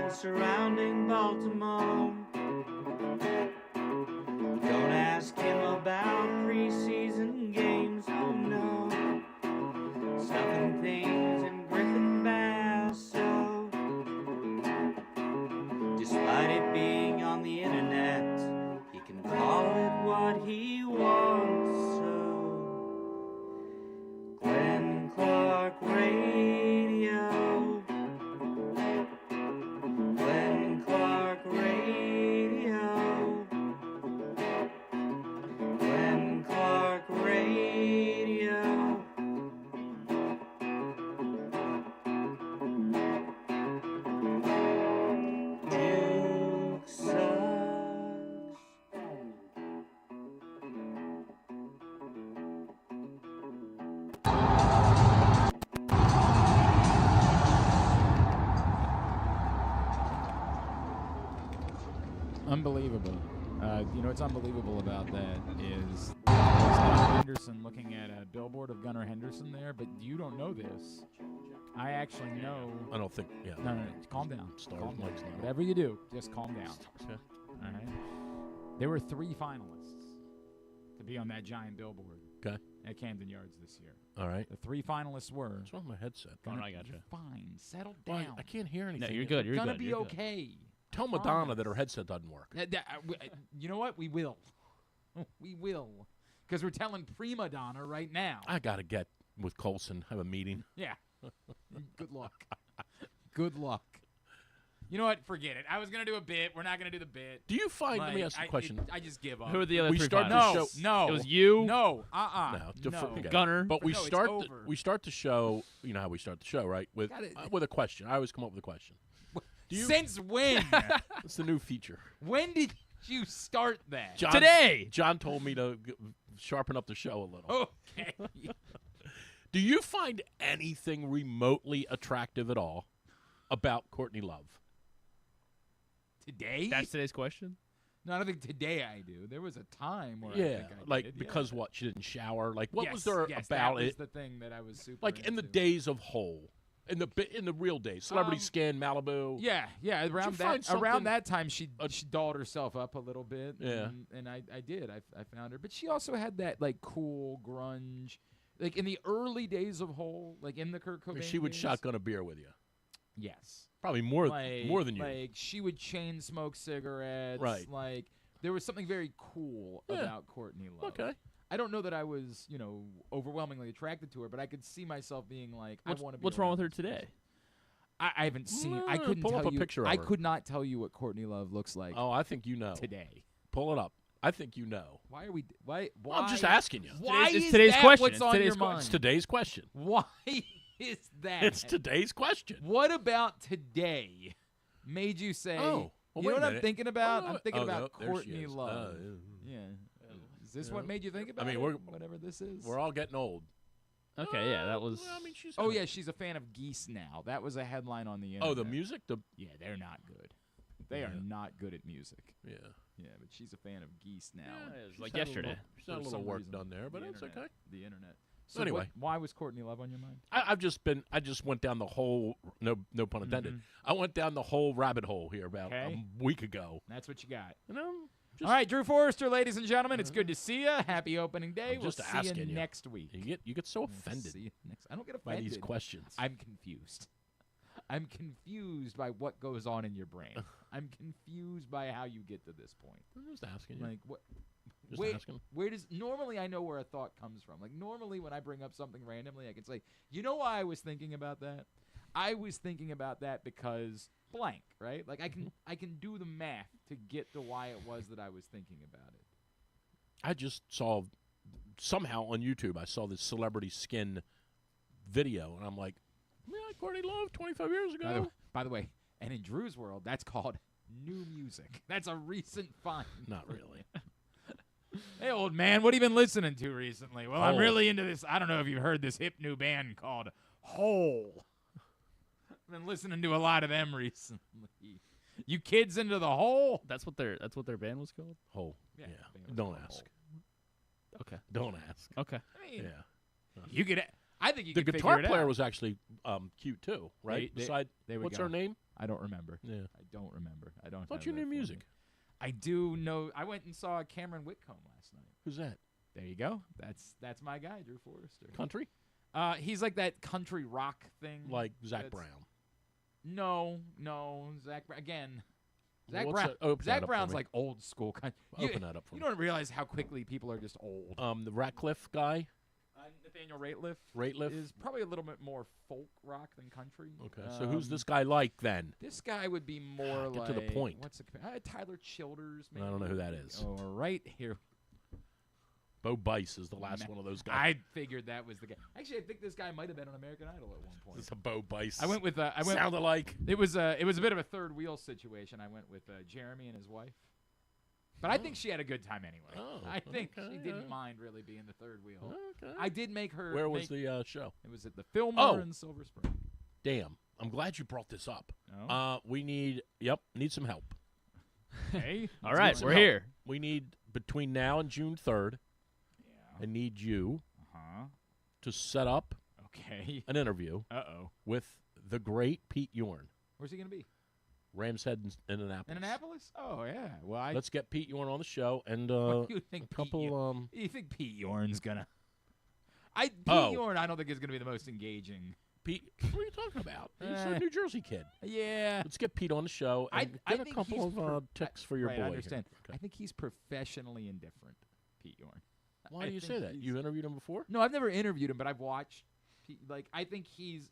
events surrounding Baltimore. Don't ask him about preseason games, oh no. Stuffing things in Griffin Basso. Despite it being on the internet, he can call it what he wants, so Glenn Clark Radio. Glenn Clark Radio. Glenn Clark Radio. Duke sucks. Unbelievable. You know what's unbelievable about that is Gunnar Henderson looking at a billboard of Gunnar Henderson there, but you don't know this. I actually know. I don't think. Yeah. No, calm down. Stars, Calm down. Mike's not. Whatever you do, just calm down. Yeah. All right. There were 3 finalists to be on that giant billboard. Okay. At Camden Yards this year. All right. The 3 finalists were. What's wrong with my headset? Oh, I got you. You're fine. Settle Why? down. I can't hear anything. No, you're good. You're It's gonna good. be You're good. okay. Tell Madonna that her headset doesn't work. You know what? We will. We will. Because we're telling Prima Donna right now. I gotta get with Colson, have a meeting. Yeah. Good luck. Good luck. You know what? Forget it. I was going to do a bit. We're not going to do the bit. Do you find? Let me ask you a question. I just give up. Who are the other We 3 started finalists? the show- No. It was you. No. No. No. Gunner. But we No, it's start. over. We start the show. You know how we start the show, right? With a question. I always come up with a question. Since when? It's the new feature. When did you start that? John, Today. John told me to sharpen up the show a little. Okay. Do you find anything remotely attractive at all about Courtney Love? Today? That's today's question. No, I don't think today I do. There was a time where I Yeah, think I like did. because yeah. what? She didn't shower. Like what Yes, was there yes, about that was it? the thing that I was super Like in the into. days of whole, in the real days, Celebrity Scan, Malibu. Yeah. Around find that something- that time, she dolled herself up a little bit. Yeah. and I did. I found her, but she also had that like cool grunge, like in the early days of Hole, like in the Kurt Cobain. She would days. shotgun a beer with you. Yes. Probably more than you. Like she would chain smoke cigarettes. Right. Like there was something very cool Yeah. about Courtney Love. Okay. I don't know that I was, overwhelmingly attracted to her, but I could see myself being like, I want to be. What's wrong around with her this today? person. I haven't seen. I couldn't pull tell up a you. picture of I her. could not tell you what Courtney Love looks like Oh, I think you know. today. Pull it up. I think you know. Why are we? Why? Well, I'm just asking you. Why It's is today's that question. what's It's on today's your question. mind? It's today's question. Why is that? It's today's question. What about today made you say? Oh, well, you know wait a what I'm minute. thinking about? Oh, I'm thinking oh, about no, there she Courtney is. Love. Yeah. Is this what made you think about mean, it? Whatever this is. We're all getting old. Okay, yeah, that was. Well, I mean, she's Oh yeah, she's a fan of Geese now. That was a headline on the internet. Oh, the music. Yeah, they're not good. They are not good at music. Yeah. Yeah, but she's a fan of Geese now. Yeah, it was like She's had a yesterday. little- She's had a For little some work reason, done there, but the it's internet- okay. The internet. So Anyway. why was Courtney Love on your mind? I just went down the whole no pun intended. I went down the whole rabbit hole here about Okay. a week ago. That's what you got. You know, All right, Drew Forrester, ladies and gentlemen, it's good to see you. Happy opening day. I'm We'll just see you asking you. next week. you get so We'll offended see you next. I don't get by offended. these questions. I'm confused. I'm confused by what goes on in your brain. I'm confused by how you get to this point. I'm just asking you. Like what? Just asking. Where does normally I know where a thought comes from. Like normally when I bring up something randomly, I can say, you know why I was thinking about that? I was thinking about that because blank, right? Like I can do the math to get to why it was that I was thinking about it. I just saw somehow on YouTube. I saw this celebrity skin video, and I'm like, yeah, Courtney Love, 25 years ago. By the way, and in Drew's world, that's called new music. That's a recent find. Not really. Hey, old man, what have you been listening to recently? Well, I'm Hole. really into this. I don't know if you've heard this hip new band called Hole. I've been listening to a lot of them recently. You kids into the Hole? That's what their band was called. Hole. Yeah, Yeah. band was Don't called ask. Hole. Okay. Don't ask. Okay. I mean, Yeah. you could. I think you The could guitar figure it player out. was actually cute too, right? They- Beside there we what's go. her name? I don't remember. Yeah. I don't remember. I don't. Thought have you that knew for me. music. I do know. I went and saw Cameron Whitcomb last night. Who's that? There you go. That's my guy, Drew Forrester. Country? He's like that country rock thing. Like Zach that's- Brown. No, Zach again. Zach What's Brown. that? Open that Zach up for Brown's me. like old school. Open that up for You me. don't realize how quickly people are just old. The Ratcliffe guy, Nathaniel Rateliff Rateliff. is probably a little bit more folk rock than country. Okay, so who's this guy like then? This guy would be more Get like to the point. What's Tyler Childers? I Maybe. don't know who that is. All right, here. Bo Bice is the last one of those guys. I figured that was the guy. Actually, I think this guy might have been on American Idol at one point. It's a Bo Bice. I went with. Sounded like. It was a bit of a third wheel situation. I went with Jeremy and his wife, but I think she had a good time anyway. Oh, I think okay, she didn't yeah. mind really being the third wheel. Okay. I did make her. Where was the show? It was at the Fillmore Oh. in Silver Spring. Damn. I'm glad you brought this up. Oh. We need some help. Hey. All right, some we're help. here. We need between now and June 3rd. Yeah. I need you Uh-huh. to set up Okay. an interview Uh-oh. with the great Pete Yorn, Where's he gonna be? Ram's Head in Annapolis. In Annapolis? Oh yeah. Well, Let's get Pete Yorn on the show and what do you think a couple. You think Pete Yorn's gonna? Pete Oh. Yorn, I don't think is gonna be the most engaging. Pete, what are you talking about? He's a Eh. New Jersey kid. Yeah. Let's get Pete on the show I and get a think couple he's of ticks for your right, boy. I here. understand. Okay. I think he's professionally indifferent, Pete Yorn. Why I do you think say that? he's- You interviewed him before? No, I've never interviewed him, but I've watched. Like, I think his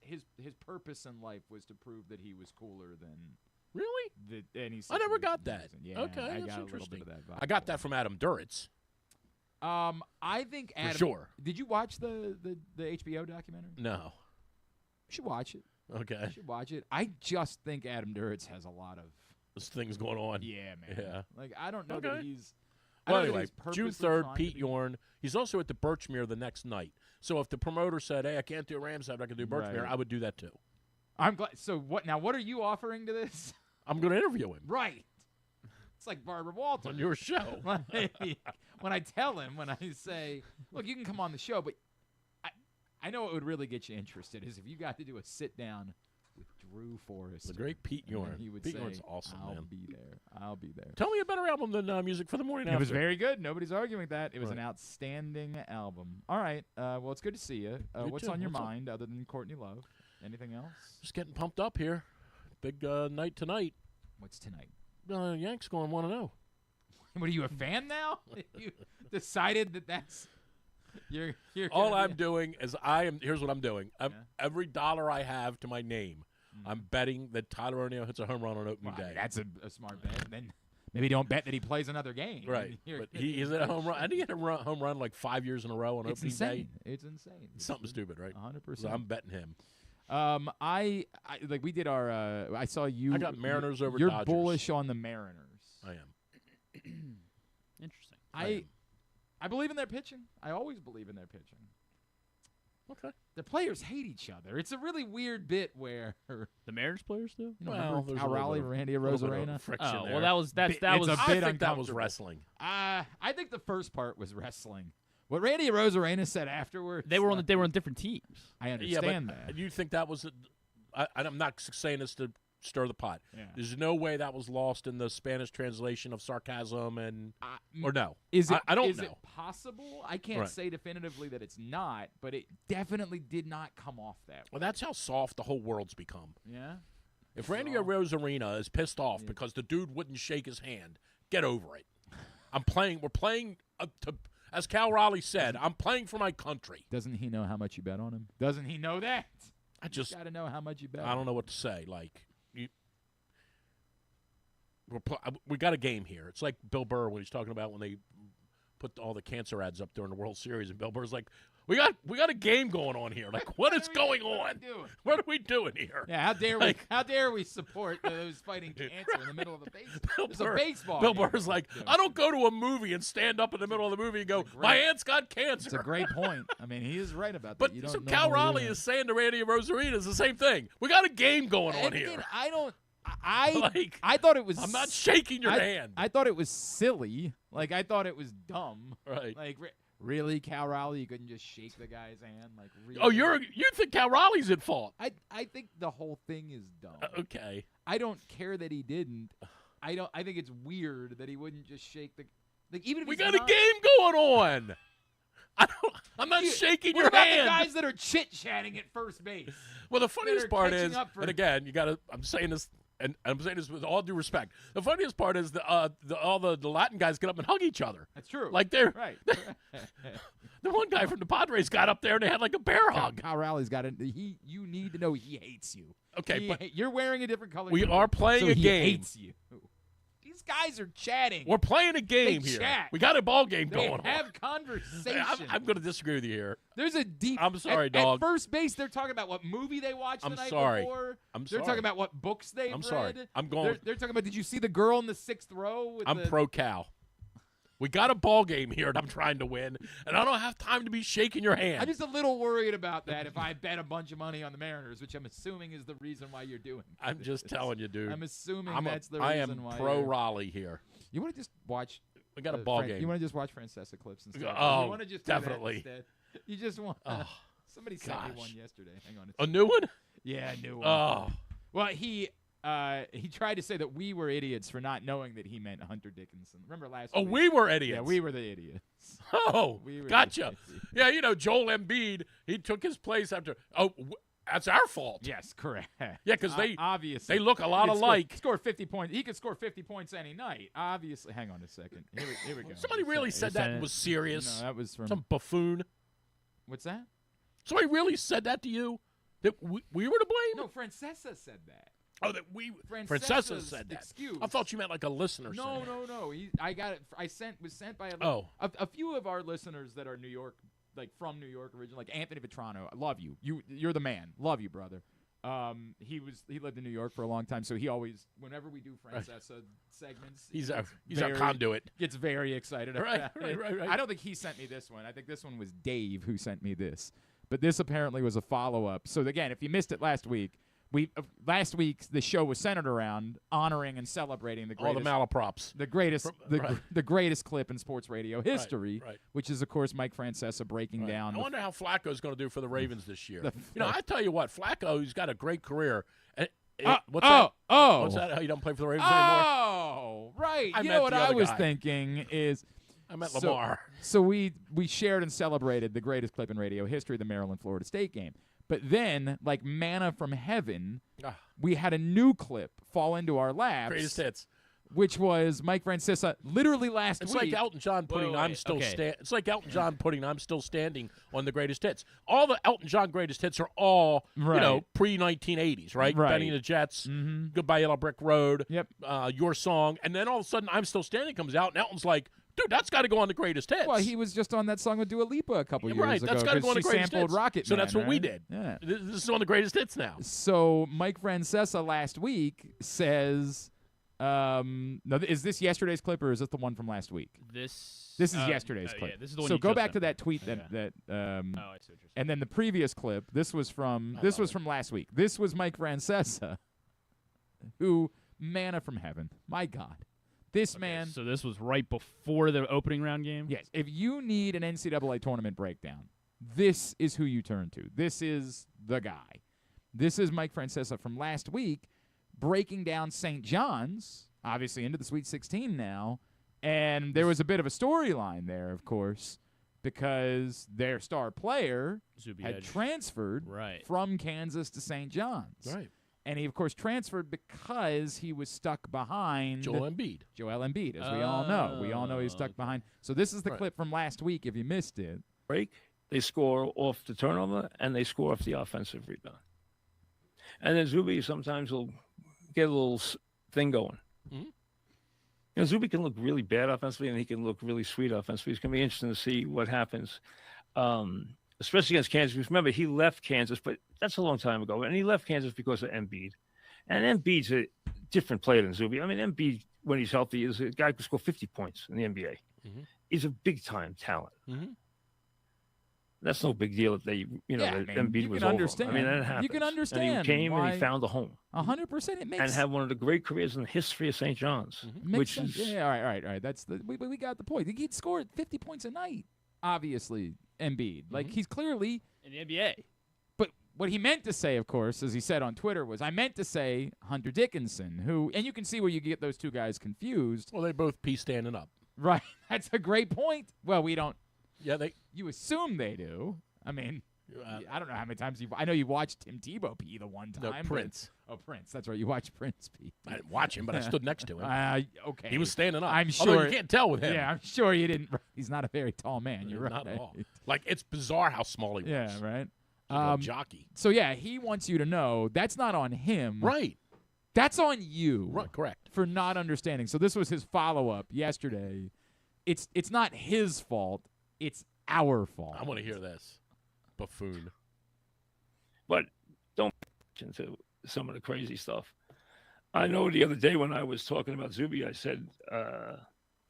purpose in life was to prove that he was cooler than Really? any. I never got situation that. he was in. Yeah, Okay, I that's got a little interesting. bit of that vibe. I got that from Adam Duritz. I think For Adam. sure. Did you watch the HBO documentary? No. You should watch it. Okay. You should watch it. I just think Adam Duritz has a lot of. There's things going on. Yeah, man. Yeah. Like, I don't know Okay. that he's. I Well, don't know that anyway, he's June purposely 3rd, trying to Pete be- Yorn. He's also at the Birchmere the next night. So if the promoter said, hey, I can't do Rams Head, I can do Birchmere, Right. I would do that too. I'm glad. So what now? What are you offering to this? I'm going to interview him Right. It's like Barbara Walters. on your show. When I tell him, when I say, look, you can come on the show, but I know what would really get you interested is if you got to do a sit down with Drew Forrester. The great Pete and then Yorn. He would Pete say, Yorn's awesome, I'll man. be there. I'll be there. Tell me a better album than Music for the Morning It was After. very good. Nobody's arguing with that. It was an Right. outstanding album. All right. Well, it's good to see you. You What's too. on your What's up? mind other than Courtney Love? Anything else? Just getting pumped up here. Big night tonight. What's tonight? Yanks going 1-0. What are you, a fan now? You decided that's you're All gonna I'm be- doing is here's what I'm doing. Every dollar I have to my name, I'm betting that Tyler O'Neill hits a home run on opening Well, I day. mean, that's a smart bet. Then maybe don't bet that he plays another game. Right. You're- But he's at a home run. I think he hit a home run like 5 years in a row on It's opening insane. day. It's insane. It's something stupid, right? 100%. So I'm betting him. I like we did our. I saw you. I got Mariners over You're Dodgers. bullish on the Mariners. I am. Interesting. I believe in their pitching. I always believe in their pitching. Okay. The players hate each other. It's a really weird bit where The Mariners players do? you know, Well, remember there's a Cal little Raleigh, bit of- Randy little bit of Rosarena. friction Oh, there. well, that was It's a I bit think that was uncomfortable. wrestling. I think the first part was wrestling. What Randy Rosarena said afterwards. They were on different teams. I Yeah, understand but that. you think that was? I'm not saying this to stir the pot. Yeah. There's no way that was lost in the Spanish translation of sarcasm or no. Is it? I don't is know. it possible? I can't Right. say definitively that it's not, but it definitely did not come off that way. Well, that's how soft the whole world's become. Yeah. If Randy Soft. Rosarena is pissed off Yeah. because the dude wouldn't shake his hand, get over it. We're playing as Cal Raleigh said, I'm playing for my country. Doesn't he know how much you bet on him? Doesn't he know that? I just, Got to know how much you bet. I don't know what to say. We got a game here. It's like Bill Burr when he's talking about when they put all the cancer ads up during the World Series, and Bill Burr's like, "We got a game going on here. Like, what is going on? What are we doing here?" Yeah, how dare Like- we? How dare we support those fighting cancer in the middle of a baseball? It's a Burr- baseball. Bill game. Burr's like, Yeah. "I don't go to a movie and stand up in the middle of the movie and go, my aunt's got cancer." It's a great point. I mean, he is right about that. But You don't so know Cal who Raleigh you is saying to Randy Rosarena is the same thing. We got a game going on And here. again, I don't. I Like, I thought it was. I'm not shaking your hand. I thought it was silly. Like I thought it was dumb. Right. Like Really, Cal Raleigh? You couldn't just shake the guy's hand? Like, really? Oh, you think Cal Raleigh's at fault? I think the whole thing is dumb. Okay. I don't care that he didn't. I think it's weird that he wouldn't just shake the. Like, even if We he's got not, a game going on. I'm not shaking what your about hand. the guys that are chit-chatting at first base? Well, the funniest part catching is, up for- and again, you got to. I'm saying this, and I'm saying this with all due respect. The funniest part is all the Latin guys get up and hug each other. That's true. Like they're right. the one guy from the Padres got up there and they had like a bear hug. Cal Raleigh's got it. You need to know he hates you. Okay, but You're wearing a different color. we uniform, are playing so a he game. Hates you. These guys are chatting. We're playing a game They here. chat. We got a ball game They going have on. conversation. I'm going to disagree with you here. There's a deep. I'm sorry, at dog. At first base, they're talking about what movie they watched I'm the night sorry. before. I'm They're sorry. talking about what books they've I'm read. sorry. I'm going. They're talking about. Did you see the girl in the 6th row? With I'm the, pro Cal. We got a ball game here, and I'm trying to win, and I don't have time to be shaking your hand. I'm just a little worried about that if I bet a bunch of money on the Mariners, which I'm assuming is the reason why you're doing. I'm just telling you, dude. I'm assuming I that's the I reason am why. pro you're- Raleigh here. You want to just watch? We got a ball game. You want to just watch Francesa clips instead? Oh, you want to just do that definitely. instead? You just want. Oh, somebody sent me gosh. one yesterday. Hang on. A new one? Yeah, a new one. Oh, Well, he tried to say that we were idiots for not knowing that he meant Hunter Dickinson. Remember last oh, week? we were idiots. Yeah, we were the idiots. Oh, We were gotcha. the idiots. Yeah, you know, Joel Embiid, he took his place after. Oh, that's our fault. Yes, correct. Yeah, because they obviously look a lot he could alike. Score 50 points. He could score 50 points any night. Obviously. Hang on a second. Here we go. Somebody really said that and was serious. No, that was from. Some buffoon. What's that? Somebody really said that to you? That we were to blame? No, Francesa said that. Oh, that we. Francesa's Francesa said that. excuse. I thought you meant like a listener. No, said that. no. I got it. Was sent by a few of our listeners that are New York, like from New York originally, like Anthony Vitrano. I love you. You're the man. Love you, brother. He lived in New York for a long time, so he always, whenever we do Francesa segments, He's our conduit. Gets very excited about it. Right. I don't think he sent me this one. I think this one was Dave who sent me this. But this apparently was a follow-up. So again, if you missed it last week, last week the show was centered around honoring and celebrating the All greatest, the malaprops. the greatest, Right. the greatest clip in sports radio history, right. which is of course Mike Francesa breaking Right. down. I wonder how Flacco's going to do for the Ravens this year. The You know, I tell you what, Flacco, he's got a great career. And what's oh, that? oh, What's that? How you don't play for the Ravens anymore? oh, right. I You meant know what the I other was guy. thinking is. I meant So- Lamar. So we shared and celebrated the greatest clip in radio history, the Maryland-Florida State game. But then, like manna from heaven, Ah. we had a new clip fall into our laps, Greatest hits. which was Mike Francesa literally last It's week. like Elton John putting wait, "I'm still okay. It's like Elton John putting "I'm still standing" on the greatest hits. All the Elton John greatest hits are all Right. pre-1980s, right? Right. Benny and the Jets, Mhm. Goodbye Yellow Brick Road, Yep. Your Song, and then all of a sudden "I'm Still Standing" comes out, and Elton's like, "Dude, that's got to go on the greatest hits." Well, he was just on that song with Dua Lipa a couple Yeah, years right. ago That's got to go on the she greatest sampled hits. Rocket So Man, that's what we right? did. Yeah. This is on the greatest hits now. So Mike Francesa last week says, no, is this yesterday's clip or is this the one from last week? This This is yesterday's clip. Yeah, this is the one So you go just back to sent me. that tweet that Yeah. that Oh, I see what you're saying. and then the previous clip. This was from last week. This was Mike Francesa, who manna from heaven. My God, this man. So this was right before the opening round game? Yes, if you need an NCAA tournament breakdown, this is who you turn to. This is the guy. This is Mike Francesa from last week, breaking down St. John's, obviously into the Sweet 16 now, and there was a bit of a storyline there, of course, because their star player Zuby had Edge. transferred Right. from Kansas to St. John's. Right. And he, of course, transferred because he was stuck behind Joel Embiid. Joel Embiid, as we all know. We all know he's stuck okay. behind. So this is the Right. clip from last week, if you missed it. break, they score off the turnover and they score off the offensive rebound. And then Zuby sometimes will get a little thing going. Mhm. You know, Zuby can look really bad offensively and he can look really sweet offensively. It's going to be interesting to see what happens, especially against Kansas. Because remember, he left Kansas, but that's a long time ago. And he left Kansas because of Embiid. And Embiid's a different player than Zuby. I mean, Embiid, when he's healthy, is a guy who can score 50 points in the NBA. Mhm. He's a big-time talent. Mhm. That's no big deal that they, that man, Embiid you was can over. understand. I mean, that You happens. can And understand he came and why- he found a home 100%. It makes and had one of the great careers in the history of St. John's, makes which sense. is Yeah, all right. That's we got the point. He'd score 50 points a night. obviously Embiid. Like he's clearly. In the NBA. But what he meant to say, of course, as he said on Twitter, was I meant to say Hunter Dickinson, who, and you can see where you get those two guys confused. Well, they both pee standing up. Right. That's a great point. Well, we don't. Yeah, You assume they do. I mean, I don't know how many times I know you watched Tim Tebow pee the one time. No, but- Prince. Oh, Prince. That's right. You watched Prince pee. I didn't watch him, but I stood next to him. Okay. He was standing up. I'm Although sure. you can't tell with him. Yeah, I'm sure you didn't. He's not a very tall man. You're right. Not at all. Like, it's bizarre how small he was. Yeah, right. He's a jockey. So, yeah, he wants you to know that's not on him. Right. That's on you. Right. Correct. For not understanding. So this was his follow-up yesterday. It's not his fault. It's our fault. I want to hear this. Buffoon. But don't into some of the crazy stuff. I know the other day when I was talking about Zuby, I said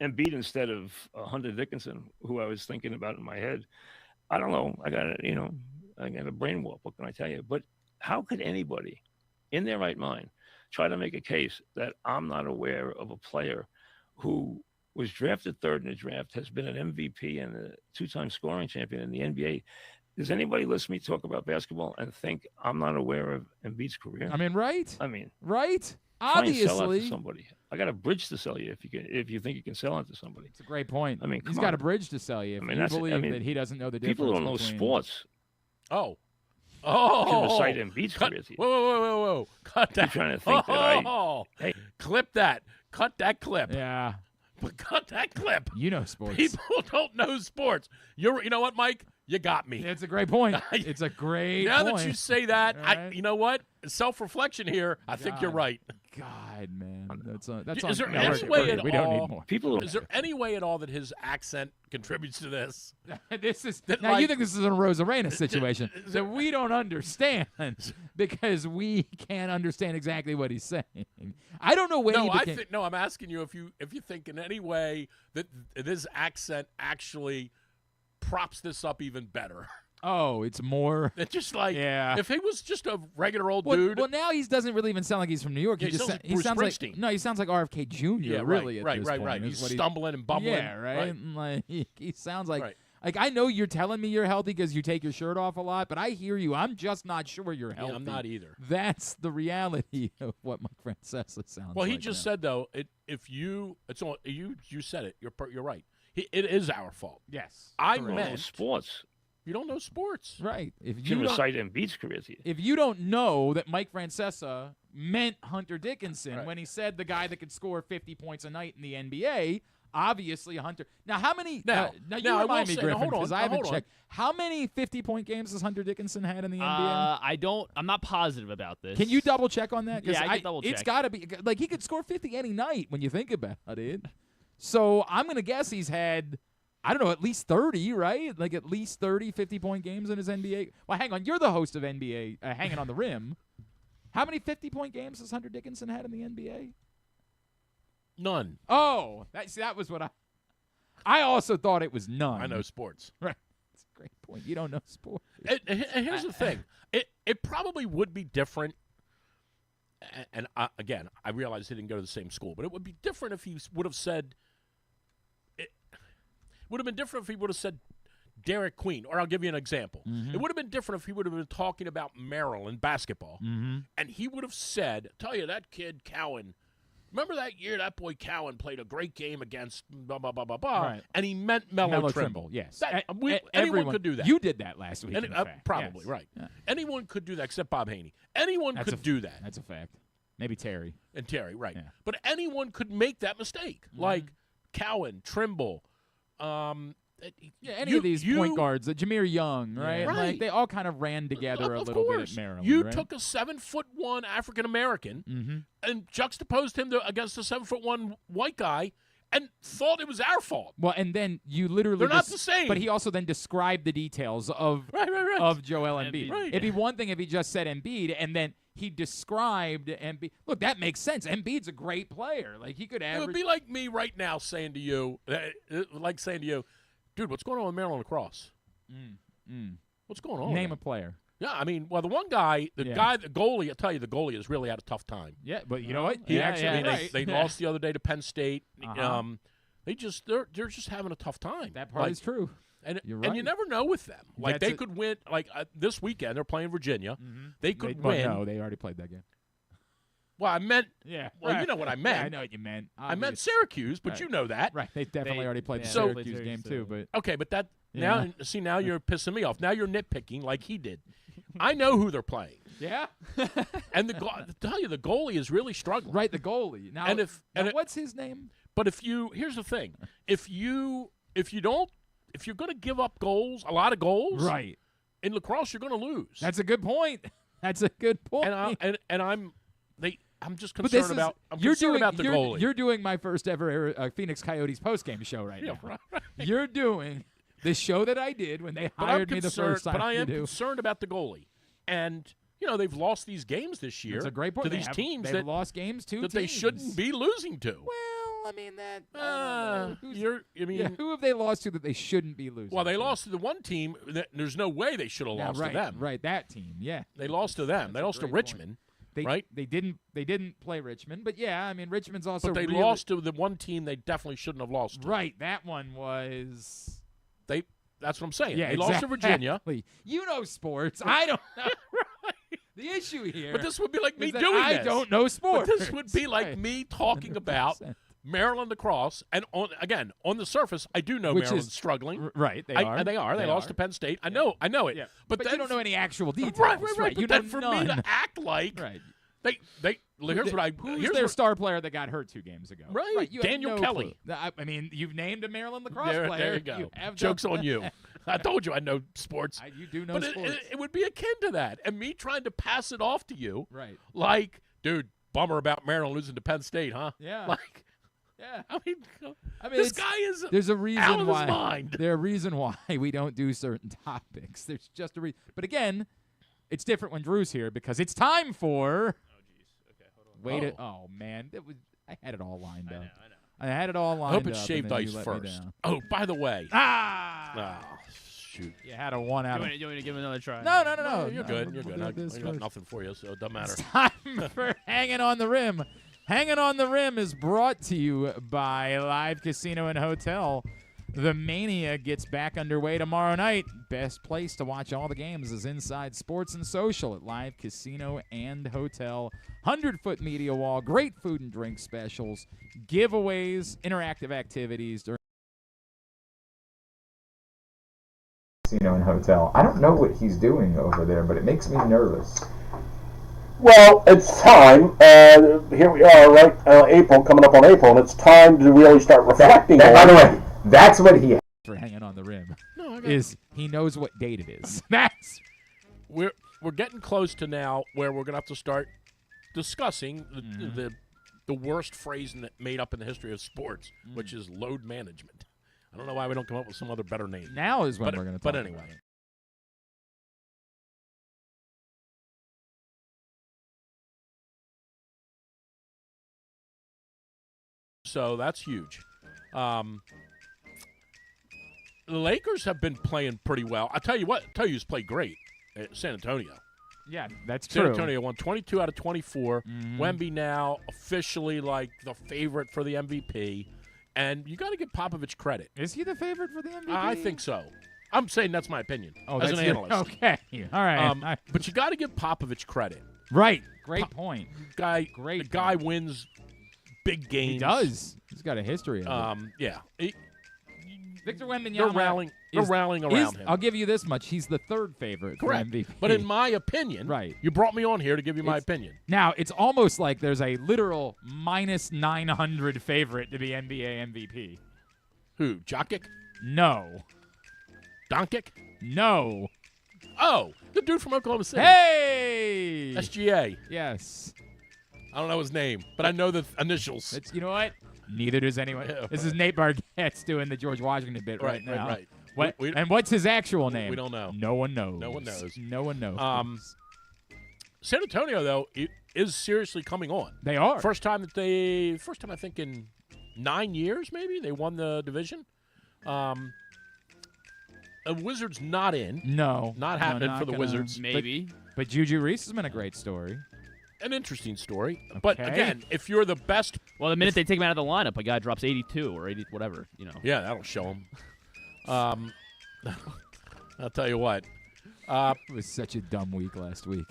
Embiid instead of Hunter Dickinson, who I was thinking about in my head. I don't know. I got a brain warp. What can I tell you? But how could anybody in their right mind try to make a case that I'm not aware of a player who was drafted third in the draft, has been an MVP and a two-time scoring champion in the NBA? Does anybody listen to me talk about basketball and think I'm not aware of Embiid's career? I mean, right? Right? Try and sell out Obviously. to somebody. I got a bridge to sell you if you think you can sell it to somebody. It's a great point. I mean, he's come got a on. bridge to sell you. If you believe that he doesn't know the difference. People don't know between- sports. Oh. To Oh. recite Embiid's Cut. career to you. Whoa. Cut that. You're trying to think that Hey, clip that. Cut that clip. Yeah. But cut that clip. You know sports. People don't know sports. You know what, Mike? You got me. It's a great point. It's a great Now point. that you say that, Right. you know what? Self-reflection here. I think you're God. right. God, man. That's Is there no, any we're- way we're- at we don't all- need more. People Is there any way at all that his accent contributes to this? This is That, now you like- think this is a Rosarena situation that we don't understand because we can't understand exactly what he's saying. I don't know when No, he became. I'm asking you if you think in any way that this accent actually props this up even better. Oh, it's more. It's just like Yeah. if he was just a regular old Well, dude. well, now he doesn't really even sound like he's from New York. Yeah, he sounds like Bruce Springsteen. like no, he sounds like RFK Jr. yeah, really. right, at this right. point, is He's what stumbling and bumbling. Yeah, right. And, like he sounds like Right. like I know you're telling me you're healthy because you take your shirt off a lot, but I hear you. I'm just not sure you're healthy. Yeah, I'm not either. That's the reality of what Mike Francesa sounds. Well, he like just now. said though, you said it. You're right. It is our fault. yes. I correct. don't know meant sports. you don't know sports. Right. If To you don't, recite Embiid's career to you. if you don't know that Mike Francesa meant Hunter Dickinson Right. when he said the guy that could score 50 points a night in the NBA, obviously Hunter. Now, how many? Now you I will remind me, say- now, Griffin, hold on, because I now, haven't hold on. checked. How many 50-point games has Hunter Dickinson had in the NBA? I'm not positive about this. Can you double check on that? 'Cause Yeah, I can double It's check. got to be like he could score 50 any night when you think about it. So I'm gonna guess he's had, I don't know, at least 30, right? Like at least 30 50-point games in his NBA. Well, hang on, you're the host of NBA Hanging on the Rim. How many 50-point games has Hunter Dickinson had in the NBA? None. Oh, that was what I also thought it was none. I know sports. Right. That's a great point. You don't know sports. And here's the thing. It probably would be different. And again, I realize he didn't go to the same school, but it would be different if he would have said. It would have been different if he would have said Derek Queen, or I'll give you an example. It would have been different if he would have been talking about Maryland basketball, and he would have said, "Tell you that kid Cowan. Remember that year that boy Cowan played a great game against blah blah blah blah blah," Right. and he meant Mello Trimble. Yes. That- anyone Everyone could do that. You did that last week. And, in fact. probably Yes. right. Yeah. Anyone could do that except Bob Haney. Anyone That's could a- do that. That's a fact. Maybe Terry. And Terry, right. Yeah. But anyone could make that mistake. Like Cowan, Trimble. Yeah, any of these point guards, Jameer Young, right? Right. Like they all kind of ran together a Of little course. bit at Maryland. You right? took a 7'1" African American Mm-hmm. and juxtaposed him against a 7'1" white guy and thought it was our fault. Well, and then you literally They're not the same. But he also then described the details of Right. of Joel Embiid. Right. It'd be one thing if he just said Embiid and then he described Embiid. Look, that makes sense. Embiid's a great player. Like he could It would average. be like me right now saying to you, dude, what's going on with Maryland lacrosse? What's going on? Name there? a player. Yeah, I mean, well, the one guy, the goalie, I tell you, the goalie has really had a tough time. Yeah, but you know what? He Yeah, actually, yeah, I mean, right. they lost the other day to Penn State. Uh-huh. They're just having a tough time. That part is true. And You're and you right. never know with them. Like That's they could win. Like this weekend, they're playing Virginia. Mhm. They could Well, win. no, they already played that game. Well, I meant. Yeah. Well, you know what I meant. Yeah, I know what you meant. I meant Obvious. Syracuse, but Right. you know that. Right. They definitely They- already played the yeah, they played Syracuse game Syracuse, too. But Okay, but that Yeah. now you're pissing me off. Now you're nitpicking like he did. I know who they're playing, yeah. and to tell you, the goalie is really struggling. Right. The goalie. Now. And if- now and it- what's his name? But here's the thing: if you're going to give up goals, a lot of goals, Right. in lacrosse, you're going to lose. That's a good point. That's a good point. I'm just But this concerned is, about. I'm you're concerned doing about the goalie. You're doing my first ever Phoenix Coyotes postgame show right Yeah, now. right. You're doing the show that I did when they But hired me the first time But I to am do. concerned about the goalie, and they've lost these games this year. It's a great point. to They these have- teams they've that lost games to they teams. shouldn't be losing to. Well, I mean that. I don't know. Who's- who have they lost to that they shouldn't be losing? Well, they to? lost to the one team that there's no way they should have Yeah, lost right, to them. Right, that team. Yeah, They lost to them. They That's a lost to great point. Richmond, they right? They didn't play Richmond, but yeah, I mean Richmond's also. but they really, lost to the one team they definitely shouldn't have lost to. Right, that one was. That's what I'm saying. Yeah, they lost to Virginia. exactly. You know sports. I don't know. The issue here. But this would be like me is that doing I this. don't know But sports. this would be like Right. me talking about 100%. Maryland lacrosse, and on the surface, I do know Which Maryland's is- struggling. Right, they They are. lost to Penn State. I know it. Yeah. But, But then you don't know any actual details. Right. Right. You But then know for none. me to act like Right. here's what I Who's here's their what, star player that got hurt 2 games ago? Right, You have Daniel no Kelly. clue. I mean, you've named a Maryland lacrosse there, player. there you go. have Joke's done on you. I told you I know sports. You do know But sports. it would be akin to that, and me trying to pass it off to you, Right. like, dude, bummer about Maryland losing to Penn State, huh? Yeah. Like, Yeah. I mean, it's- this guy is There's a reason out of why. his mind. There's a reason why we don't do certain topics. There's just a reason. But again, it's different when Drew's here because it's time for. Oh, jeez. Okay, hold on. Wait. Oh man, I had it all lined up. I know. I had it all lined I hope up. it's and shaved then you ice let me first. down. Oh, by the way. Ah! Oh, shoot. You had a 1 out You of. want me to give him another try? No. You're good. You're We'll good. do I this got first. nothing for you, so it doesn't matter. It's time for Hanging on the Rim. Hanging on the Rim is brought to you by Live Casino and Hotel. The Mania gets back underway tomorrow night. Best place to watch all the games is inside Sports and Social at Live Casino and Hotel. 100-foot media wall, great food and drink specials, giveaways, interactive activities during Casino and Hotel. I don't know what he's doing over there, but it makes me nervous. Well, it's time. Here we are, right? April, coming up on April, and it's time to really start reflecting By on. the way, that's what he. for Hanging on the Rim. No, I got Is he knows what date it is. That's we're getting close to now where we're gonna have to start discussing the worst phrase made up in the history of sports, which is load management. I don't know why we don't come up with some other better name. now is when But- we're going to talk but about anyway. it. So that's huge. The Lakers have been playing pretty well. I tell you what, who's played great. San Antonio. Yeah, that's San true. Antonio won 22 out of 24. Mhm. Wemby now officially like the favorite for the MVP. And you got to give Popovich credit. Is he the favorite for the MVP? I think so. I'm saying that's my opinion Oh, as that's an your- analyst. Okay. All right. But you got to give Popovich credit. Right. Great point. The Great guy point. wins big games. He does. He's got a history of it. Yeah. Victor Wembanyama. They're rallying around him. I'll give you this much. He's the third favorite Correct. for MVP. But in my opinion, Right. you brought me on here to give you my It's- opinion. now, it's almost like there's a literal minus 900 favorite to be NBA MVP. Who? Jokic? No. Doncic? No. Oh, the dude from Oklahoma City. Hey! SGA. Yes. I don't know his name, but I know the initials. It's, you know what? Neither does anyone. Yeah, This is Nate Bargatze doing the George Washington bit right, Right, now. right. What, We- and what's his actual name? we don't know. No one knows. No one knows. No one knows. San Antonio, though, is seriously coming on. They are. First time I think in 9 years, maybe they won the division. The Wizards not in. No. Not No, happening not for the gonna- Wizards. Maybe. But Juju Reese has been a great story. An interesting story. But Okay. again, if you're the best, Well, the minute they take him out of the lineup, a guy drops 82 or 80, whatever. yeah, that'll show them. I'll tell you what. It was such a dumb week last week.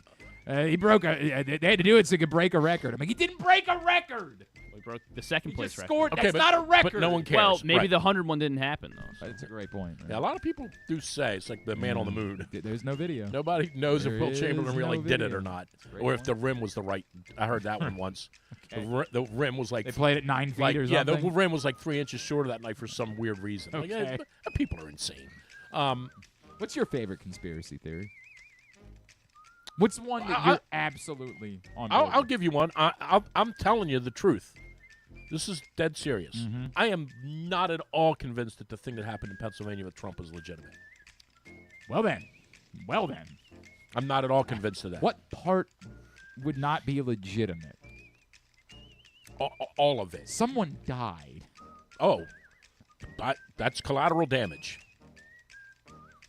He broke a. They had to do it so he could break a record. I'm like, he didn't break a record. We broke the second He place just record. scored. Okay, That's not a record. But no one cares. Well, maybe right. the 100 one didn't happen though. So. That's a great point. Right? Yeah, a lot of people do say it's like the man on the moon. There's no video. Nobody knows There if Will is Chamberlain really no did it video. or not, That's a great or if point. the rim was the right. I heard that one once. Okay. The rim was like They played at 9 feet like or yeah, the something. rim was like 3 inches shorter that night for some weird reason. Like, yeah, Okay. people are insane. What's your favorite conspiracy theory? What's one that I- you're absolutely on? I'll, board I'll with? give you one. I'm telling you the truth. This is dead serious. Mm-hmm. I am not at all convinced that the thing that happened in Pennsylvania with Trump was legitimate. Well then. I'm not at all convinced of that. What part would not be legitimate? All of it. Someone died. Oh, that's collateral damage.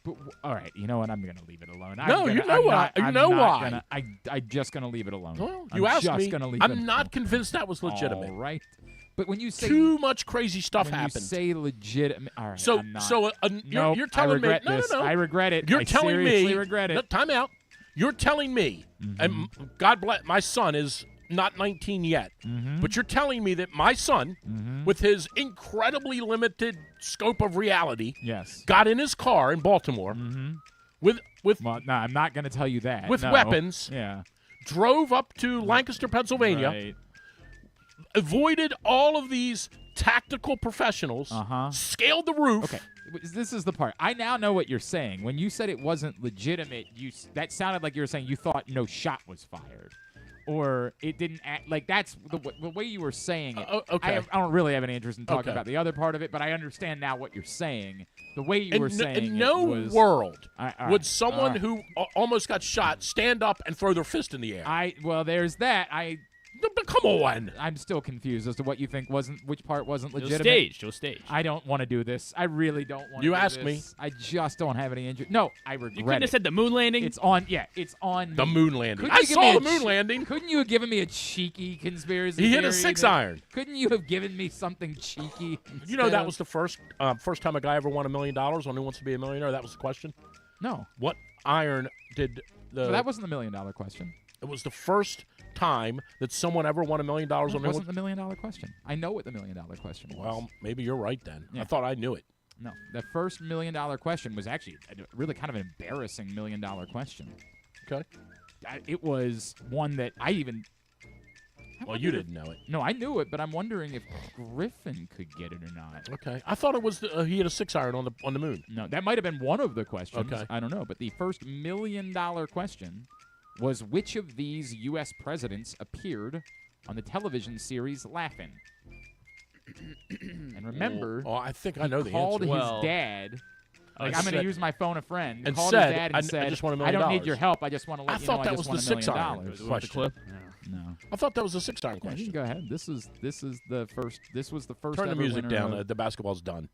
But all right, you know what? I'm gonna leave it alone. No, you know why. You know why. I'm just gonna leave it alone. Well, I'm you asked just me. Gonna leave it I'm not convinced that was legitimate. All right, but when you say Too much crazy stuff when happened. you say legitimate, all right. So, I'm not. you're I telling me. regret No, this. no, no. I regret it. You're I telling seriously me. regret it. No, time out. You're telling me, and God bless, my son is not 19 yet, but you're telling me that my son, with his incredibly limited scope of reality, Yes. got in his car in Baltimore with Well, no, I'm not gonna tell you that. with No. weapons, Yeah. drove up to Lancaster, Pennsylvania, Right. avoided all of these tactical professionals, scaled the roof. Okay, this is the part. I now know what you're saying. When you said it wasn't legitimate, that sounded like you were saying you thought no shot was fired, or it didn't act like that's the way you were saying it. Okay. I don't really have any interest in talking Okay. about the other part of it, but I understand now what you're saying. The way you were saying in it no was, world all right, would someone all right. who almost got shot stand up and throw their fist in the air. Well, there's that. But come on. I'm still confused as to what you think which part wasn't It was legitimate. staged. It was staged. I don't want to do this. I really don't want to You do asked this. me. I just don't have any interest. No, I regret You couldn't it. have said the moon landing. It's on. Yeah, it's on The me. moon landing. Couldn't I you give saw me the a moon landing. Couldn't you have given me a cheeky conspiracy He hit a theory 6-iron. Couldn't you have given me something cheeky? You know instead that of- was the first time a guy ever won $1 million on Who Wants to Be a Millionaire. That was the question. No. What iron did the? Well, that wasn't the $1 million question. It was the first time that someone ever won $1 million on It Who wasn't Wants. the $1 million question. I know what the $1 million question was. Well, maybe you're right then. Yeah. I thought I knew it. No, the first $1 million question was actually a really kind of an embarrassing $1 million question. Okay. It was one that I Well, you didn't know it. No, I knew it, but I'm wondering if Griffin could get it or not. Okay. I thought it was he had a 6-iron on the moon. No, that might have been one of the questions. Okay. I don't know. But the first $1 million question was which of these U.S. presidents appeared on the television series Laugh-In? And remember, Oh, I think I know the called answer. his Well, dad. Like, I I'm going to said- use my phone a friend. and Called said, his dad I and said, just want $1 I million. don't need your help. I just want to let I you know thought I that just was want the $1 million. 6-iron. Was it the question. clip? No. I thought that was a 6-iron Yeah, you question. can go ahead. This is the first. This was the first. Turn the ever music winner down. of- The basketball's done.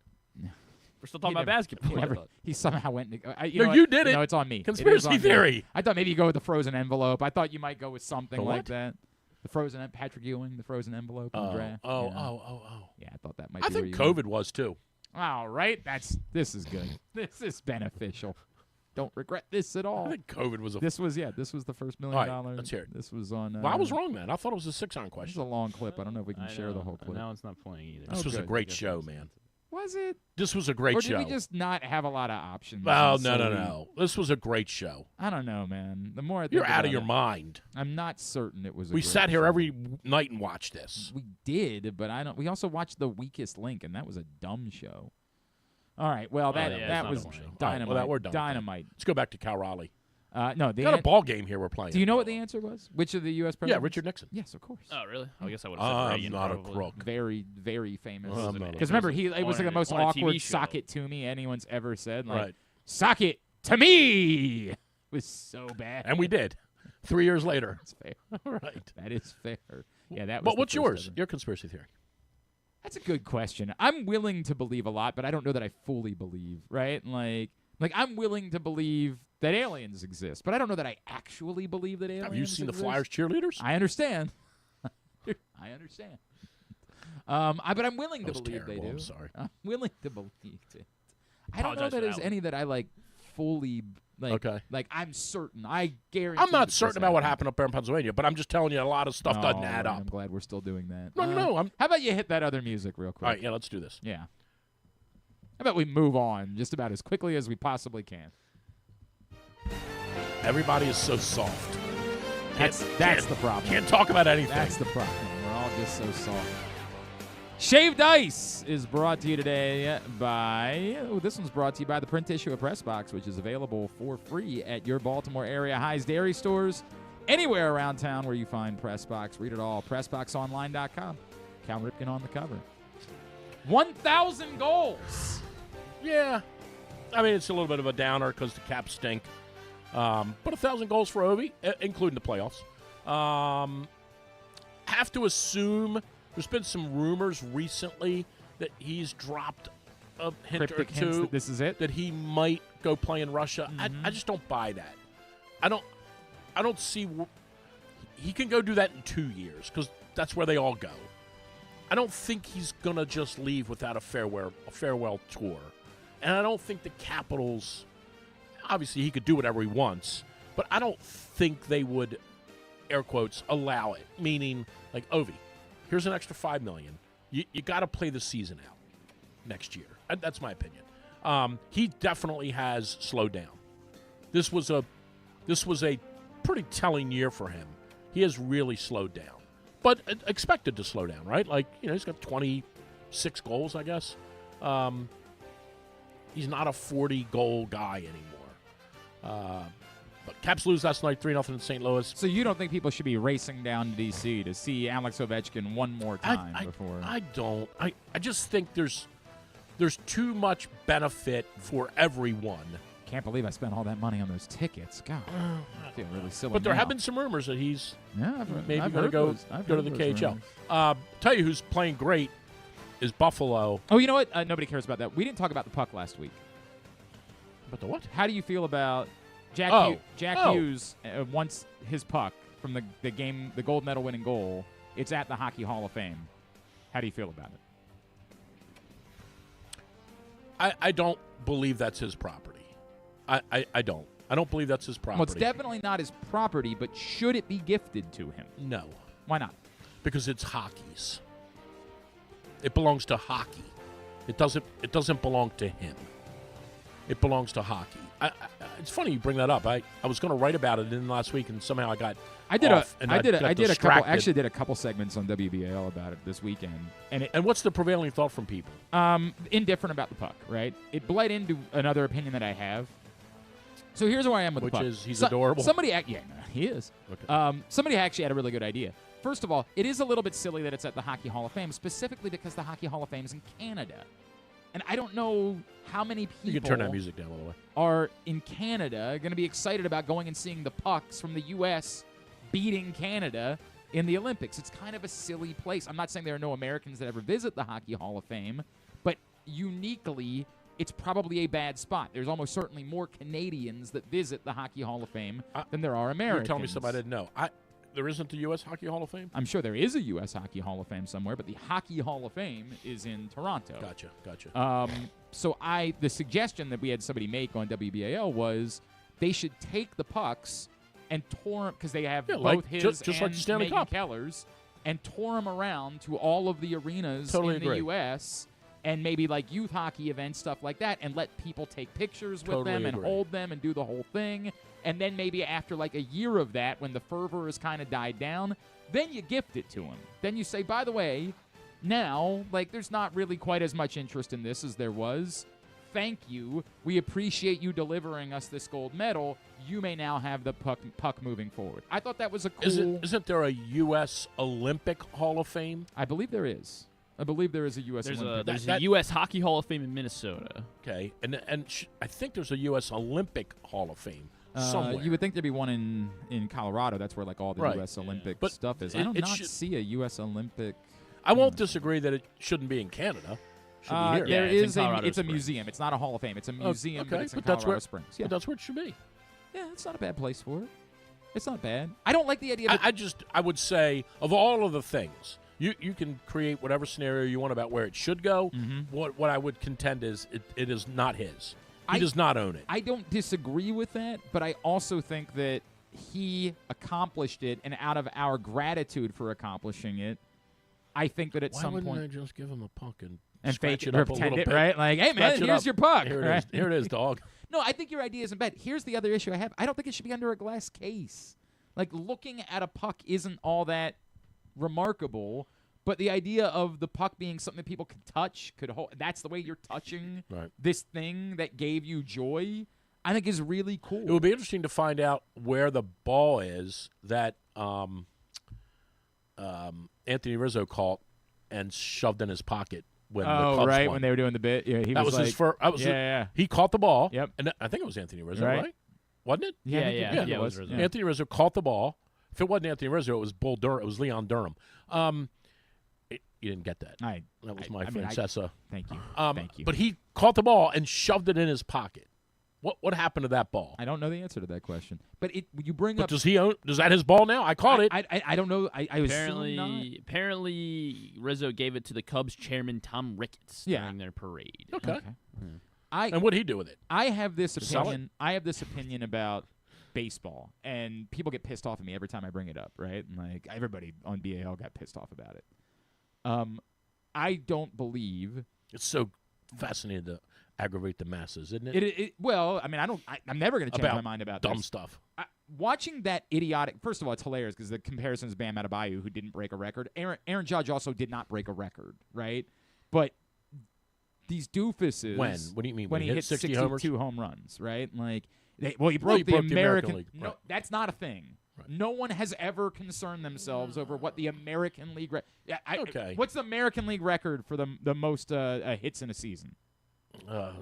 We're still talking He about never- basketball. He, never, he somehow went. You No, know what? you did it. No, it's on me. It is Conspiracy on me. theory. I thought maybe you go with the frozen envelope. I thought you might go with something The like what? that. The frozen Patrick Ewing, the frozen envelope in the draft. Oh. Yeah, I thought that might. I be where think you went. COVID was too. All right, this is good. This is beneficial. Don't regret this at I all. think COVID was a. This was the first $1 All million. right, let's hear it. This was on. Well, I was wrong, man. I thought it was a 6-iron This is question. a long clip. I don't know if we can I share the know. whole clip. Now it's not playing either. This Oh, was a good. great show, man. Was it? This was a great Or did show. we just not have a lot of options? Well, and no, so no, we- no. This was a great show. I don't know, man. The more I think You're out about of your it, mind. I'm not certain it was. A We great sat here show. every night and watched this. We did, but I don't. We also watched The Weakest Link, and that was a dumb show. All right. Well, that yeah, it's that not was a dumb show. All right, dynamite. well, we're done with that. Dynamite. Let's go back to Cal Raleigh. No, We got a ball game here we're playing. do you know what the answer was? Which of the U.S. Yeah, presidents? Richard Nixon. Yes, of course. Oh, really? I guess I would have said I'm Reagan. not a probably. crook. Very, very famous. I'm not a Because remember, it was on the a- most on a TV awkward show. "sock it to me" anyone's ever said. Like, Right. sock it to me. It was so bad. And we did. 3 years later. That's fair. All right. That is fair. Yeah, that was. But the what's first yours? ever. Your conspiracy theory. That's a good question. I'm willing to believe a lot, but I don't know that I fully believe, right? Like I'm willing to believe that aliens exist, but I don't know that I actually believe that aliens Have you seen the exist. Flyers cheerleaders? I understand. I understand. But I'm willing That to was believe they terrible. do. I'm sorry. I'm willing to believe it. I don't know Apologize that for there's that any that I like fully like. Okay. Like I'm certain. I guarantee. I'm not that certain this about what happened up there in Pennsylvania, but I'm just telling you a lot of stuff doesn't Oh, add right, up. I'm glad we're still doing that. No. How about you hit that other music real quick? All right, yeah, let's do this. Yeah. How about we move on just about as quickly as we possibly can? Everybody is so soft. That's the problem. Can't talk about anything. That's the problem. We're all just so soft. Shaved Ice is brought to you today by. Oh, this one's brought to you by the print issue of Press Box, which is available for free at your Baltimore area High's Dairy stores, anywhere around town where you find Press Box. Read it all. PressBoxOnline.com. Cal Ripken on the cover. 1,000 goals. Yeah. I mean, it's a little bit of a downer because the Caps stink. But 1,000 goals for Ovi, including the playoffs. Have to assume there's been some rumors recently that he's dropped a hint Cryptic or hints two that this is it. that he might go play in Russia. I just don't buy that. I don't see he can go do that in 2 years because that's where they all go. I don't think he's gonna just leave without a farewell tour, and I don't think the Capitals. Obviously, he could do whatever he wants, but I don't think they would, air quotes, allow it. Meaning, like, Ovi, here's an extra $5 million. You got to play the season out next year. That's my opinion. He definitely has slowed down. This was a pretty telling year for him. He has really slowed down, but expected to slow down, right? Like, he's got 26 goals, I guess. He's not a 40-goal guy anymore. But Caps lose last night 3-0 in St. Louis. So you don't think people should be racing down to D.C. to see Alex Ovechkin one more time before? I don't. I just think there's too much benefit for everyone. Can't believe I spent all that money on those tickets. God, I feel really silly. But there now. have been some rumors that he's maybe I've going to heard go those. I've to heard the those KHL. rumors. Tell you who's playing great is Buffalo. Oh, you know what? Nobody cares about that. We didn't talk about the puck last week. But the what? How do you feel about Jack Hughes wants his puck from the game, the gold medal winning goal? It's at the Hockey Hall of Fame. How do you feel about it? I don't believe that's his property. I don't. I don't believe that's his property. Well, it's definitely not his property, but should it be gifted to him? No. Why not? Because it's hockey's. It belongs to hockey. It doesn't belong to him. It belongs to hockey. It's funny you bring that up. I was going to write about it in last week, and somehow I got I did distracted. a couple segments on WBAL about it this weekend, and what's the prevailing thought from people? Indifferent about the puck, right? It bled into another opinion that I have. So here's where I am with the puck. Which is he's adorable. He is. Okay. Somebody actually had a really good idea. First of all, it is a little bit silly that it's at the Hockey Hall of Fame, specifically because the Hockey Hall of Fame is in Canada. And I don't know how many people You can turn that music down, by the way. are in Canada going to be excited about going and seeing the pucks from the U.S. beating Canada in the Olympics. It's kind of a silly place. I'm not saying there are no Americans that ever visit the Hockey Hall of Fame, but uniquely, it's probably a bad spot. There's almost certainly more Canadians that visit the Hockey Hall of Fame than there are Americans. You're telling me something I didn't know. There isn't the U.S. Hockey Hall of Fame? I'm sure there is a U.S. Hockey Hall of Fame somewhere, but the Hockey Hall of Fame is in Toronto. Gotcha. So the suggestion that we had somebody make on WBAL was they should take the pucks and tour them, because they have both his just and like Stanley Megan Cup. Keller's, and tour them around to all of the arenas Totally in the agree. U.S., and maybe like youth hockey events, stuff like that, and let people take pictures with Totally them and agree. hold them and do the whole thing. And then maybe after like a year of that, when the fervor has kind of died down, then you gift it to them. Then you say, by the way, now, like, there's not really quite as much interest in this as there was. Thank you. We appreciate you delivering us this gold medal. You may now have the puck moving forward. I thought that was a cool... Isn't there a U.S. Olympic Hall of Fame? I believe there is. I believe there is a U.S. Olympic. There's a U.S. Hockey Hall of Fame in Minnesota. Okay, and I think there's a U.S. Olympic Hall of Fame somewhere. You would think there'd be one in Colorado. That's where like all the U.S. Olympic But stuff is. it- I do it not should- see a U.S. Olympic. I won't disagree that it shouldn't be in Canada. Should be here. There Yeah, it's in is Colorado it's a Springs. museum. It's not a Hall of Fame. It's a museum, but okay, it's in but that's Colorado where- Springs. Yeah. But that's where it should be. Yeah, it's not a bad place for it. It's not bad. I don't like the idea that I would say, of all of the things, You can create whatever scenario you want about where it should go. Mm-hmm. What I would contend is it is not his. He does not own it. I don't disagree with that, but I also think that he accomplished it, and out of our gratitude for accomplishing it, I think that at some point... Why wouldn't I just give him a puck and fake scratch it it or up a pretend little it, bit? right? Like, hey, man, Scratch it here's up. your puck. Here it right? is. Here it is, dog. No, I think your idea isn't bad. Here's the other issue I have. I don't think it should be under a glass case. Like, looking at a puck isn't all that remarkable, but the idea of the puck being something that people could touch, could hold, that's the way you're touching this thing that gave you joy, I think is really cool. It would be interesting to find out where the ball is that Anthony Rizzo caught and shoved in his pocket when the Cubs won. When they were doing the bit. Yeah, that was like, his first. Yeah. He caught the ball. Yep. And I think it was Anthony Rizzo, Right. right? Wasn't it? Yeah, it was was. Rizzo. Yeah. Anthony Rizzo caught the ball. If it wasn't Anthony Rizzo, it was Bull Durham. It was Leon Durham. You didn't get that. I That was I my mean, Francesa. Thank you. Thank you. But he caught the ball and shoved it in his pocket. What happened to that ball? I don't know the answer to that question. But you bring But up. does he own? Is that his ball now? I caught it. I don't know. I assume not. Apparently, Rizzo gave it to the Cubs chairman Tom Ricketts during their parade. Okay. And what did he do with it? I have this Just sell it? opinion. I have this opinion about baseball, and people get pissed off at me every time I bring it up, right? And like everybody on BAL got pissed off about it. I don't believe It's so fascinating to aggravate the masses, isn't it? well, I mean, I'm never going to change About my mind about dumb this. stuff. Watching that idiotic. First of all, it's hilarious because the comparison is Bam Adebayo, who didn't break a record. Aaron Judge also did not break a record, right? But these doofuses. When? What do you mean? When he hit 60 62 homers? home runs, right? Like, he broke the American. League. No, Right. that's not a thing. Right. No one has ever concerned themselves over what the American League. Okay. What's the American League record for the most hits in a season?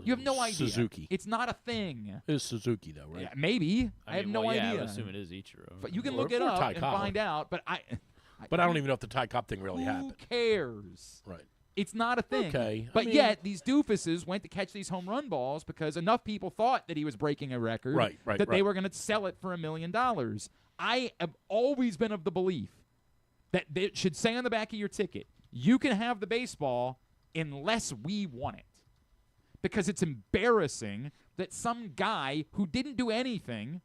You have no idea. Suzuki. It's not a thing. It is Suzuki, though, right? Yeah, maybe. I have no idea. I would assume it is Ichiro. But you can Or- look it or up Ty and Cobb. find out. But But I don't even know if the Ty Cobb thing really who happened. cares? Right. It's not a thing. Okay. I But mean- yet, these doofuses went to catch these home run balls because enough people thought that he was breaking a record Right, that they right. were going to sell it for $1 million. I have always been of the belief that it should say on the back of your ticket, you can have the baseball unless we want it. Because it's embarrassing that some guy who didn't do anything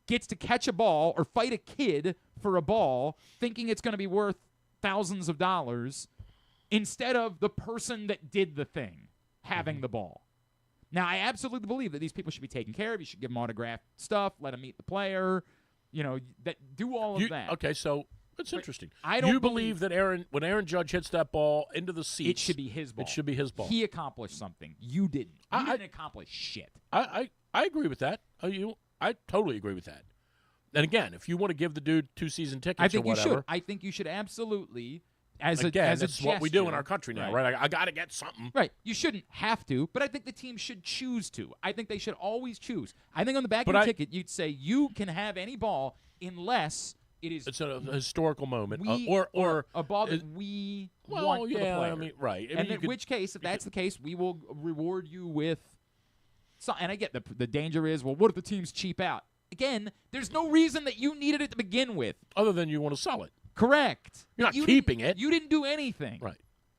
gets to catch a ball or fight a kid for a ball thinking it's going to be worth thousands of dollars instead of the person that did the thing having the ball. Now, I absolutely believe that these people should be taken care of. You should give them autographed stuff, let them meet the player, do all of that. Okay, so it's interesting. I don't you believe that when Aaron Judge hits that ball into the seats, It should be his ball. It should be his ball. He accomplished something. You didn't. You didn't accomplish shit. I agree with that. I totally agree with that. And again, if you want to give the dude 2-season tickets I think or you whatever, should. I think you should absolutely, as again, a that's what we do in gesture. our country now, Right. right? I got to get something. Right. You shouldn't have to, but I think the team should choose to. I think they should always choose. I think on the back of your ticket, you'd say you can have any ball unless it is It's a historical moment, we, or a ball that we want for the player. I mean, right. I mean, And you in could- which case, if that's the case, we will reward you with. And I get the danger is, well, what if the team's cheap out? Again, there's no reason that you needed it to begin with. other than you want to sell it. Correct. You're not You keeping didn't- it. You didn't do anything. Right.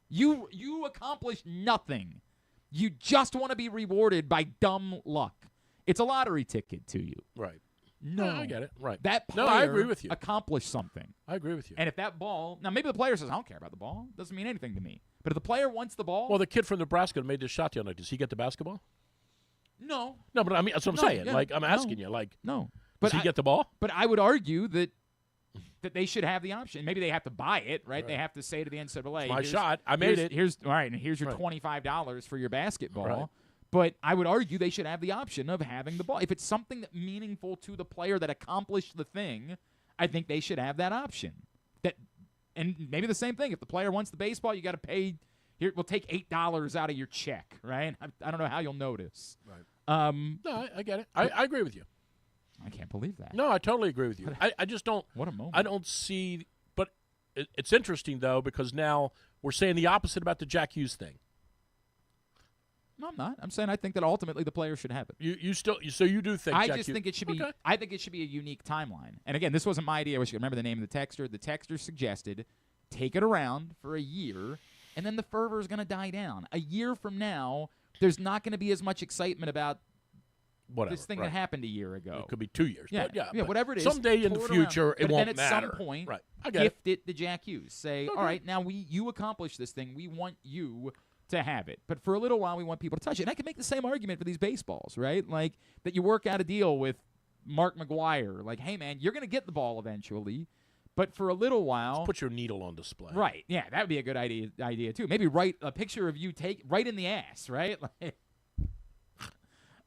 You accomplished nothing. You just want to be rewarded by dumb luck. It's a lottery ticket to you. Right. No, I get it. Right. That player No, I agree with you. accomplished something. I agree with you. And if that ball, now maybe the player says, I don't care about the ball. It doesn't mean anything to me. But if the player wants the ball, Well, the kid from Nebraska made this shot the other night. Does he get the basketball? no. No, but I mean, that's what I'm No, saying. yeah, Like, I'm asking no. you. Like, No. does he get the ball? But I would argue that they should have the option. Maybe they have to buy it, right? They have to say to the NCAA, My here's- shot. I made it. Here's all right, and here's your Right. $25 for your basketball. Right. But I would argue they should have the option of having the ball. If it's something that meaningful to the player that accomplished the thing, I think they should have that option. And maybe the same thing. If the player wants the baseball, you got to pay. Here, we'll take $8 out of your check, right? I don't know how you'll notice. Right. No, I get it. I agree with you. I can't believe that. No, I totally agree with you. I just don't. What a moment. I don't see. But it's interesting though because now we're saying the opposite about the Jack Hughes thing. No, I'm not. I'm saying I think that ultimately the player should have it. So you do think? I Jack just Hughes, think it should be. Okay. I think it should be a unique timeline. And again, this wasn't my idea. I wish you remember the name of the texter. The texter suggested take it around for a year, and then the fervor is going to die down. A year from now, there's not going to be as much excitement about this thing that happened a year ago. It could be 2 years. Yeah, but whatever it is. Someday in the future, it won't matter. matter. Then at some point, I get gift it to Jack Hughes. Say, all right, now you accomplished this thing. We want you to have it. But for a little while, we want people to touch it. And I can make the same argument for these baseballs, right? Like that you work out a deal with Mark McGwire. Like, hey, man, you're going to get the ball eventually. But for a little while, Just put your needle on display. Right. Yeah, that would be a good idea too. Maybe write a picture of you right in the ass, right?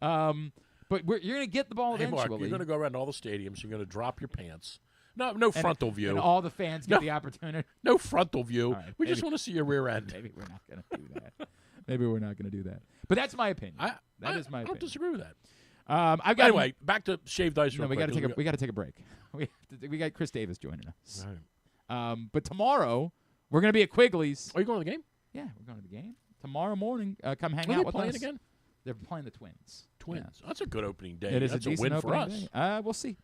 But you're going to get the ball eventually. Mark, you're going to go around all the stadiums. You're going to drop your pants. No frontal view. And all the fans get the opportunity. No frontal view. Right, we just want to see your rear end. Maybe we're not going to do that. Maybe we're not going to do that. But that's my opinion. That is my opinion. I don't disagree with that. Anyway, back to shaved ice. No, we got to take a break. We got Chris Davis joining us. Right. But tomorrow we're going to be at Quigley's. Are you going to the game? Yeah, we're going to the game tomorrow morning. Come hang Are out they with playing us again? They're playing the Twins. Yeah. That's a good opening day. It is That's a decent win for opening us. day. We'll see.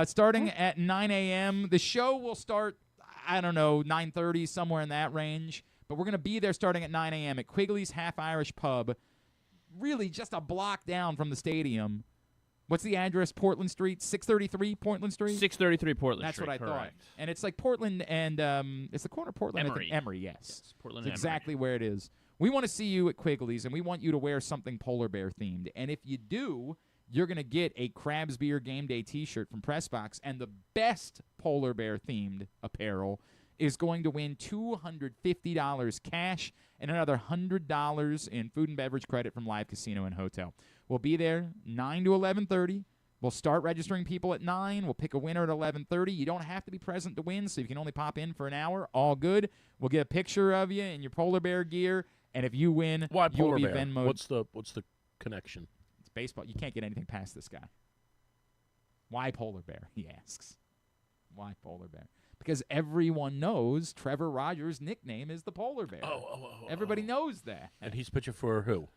Starting at 9 a.m. The show will start, 9:30, somewhere in that range. But we're going to be there starting at 9 a.m. at Quigley's Half Irish Pub, really just a block down from the stadium. What's the address? Portland Street? 633 Portland Street? 633 Portland That's Street. That's what I correct. thought. And it's like Portland and it's the corner of Portland. Emory. Emory, yes. Portland It's exactly where it is. We want to see you at Quigley's, and we want you to wear something polar bear themed. And if you do, you're going to get a Crabs Beer Game Day t-shirt from Pressbox, and the best polar bear themed apparel is going to win $250 cash and another $100 in food and beverage credit from Live Casino and Hotel. We'll be there 9 to 11:30. We'll start registering people at 9. We'll pick a winner at 11:30. You don't have to be present to win, so you can only pop in for an hour. All good. We'll get a picture of you in your polar bear gear, and if you win, Why polar you'll be bear? Venmo'd. What's the connection? It's baseball. You can't get anything past this guy. Why polar bear, he asks. Why polar bear? Because everyone knows Trevor Rogers' nickname is the polar bear. Everybody knows that. And he's pitching for who?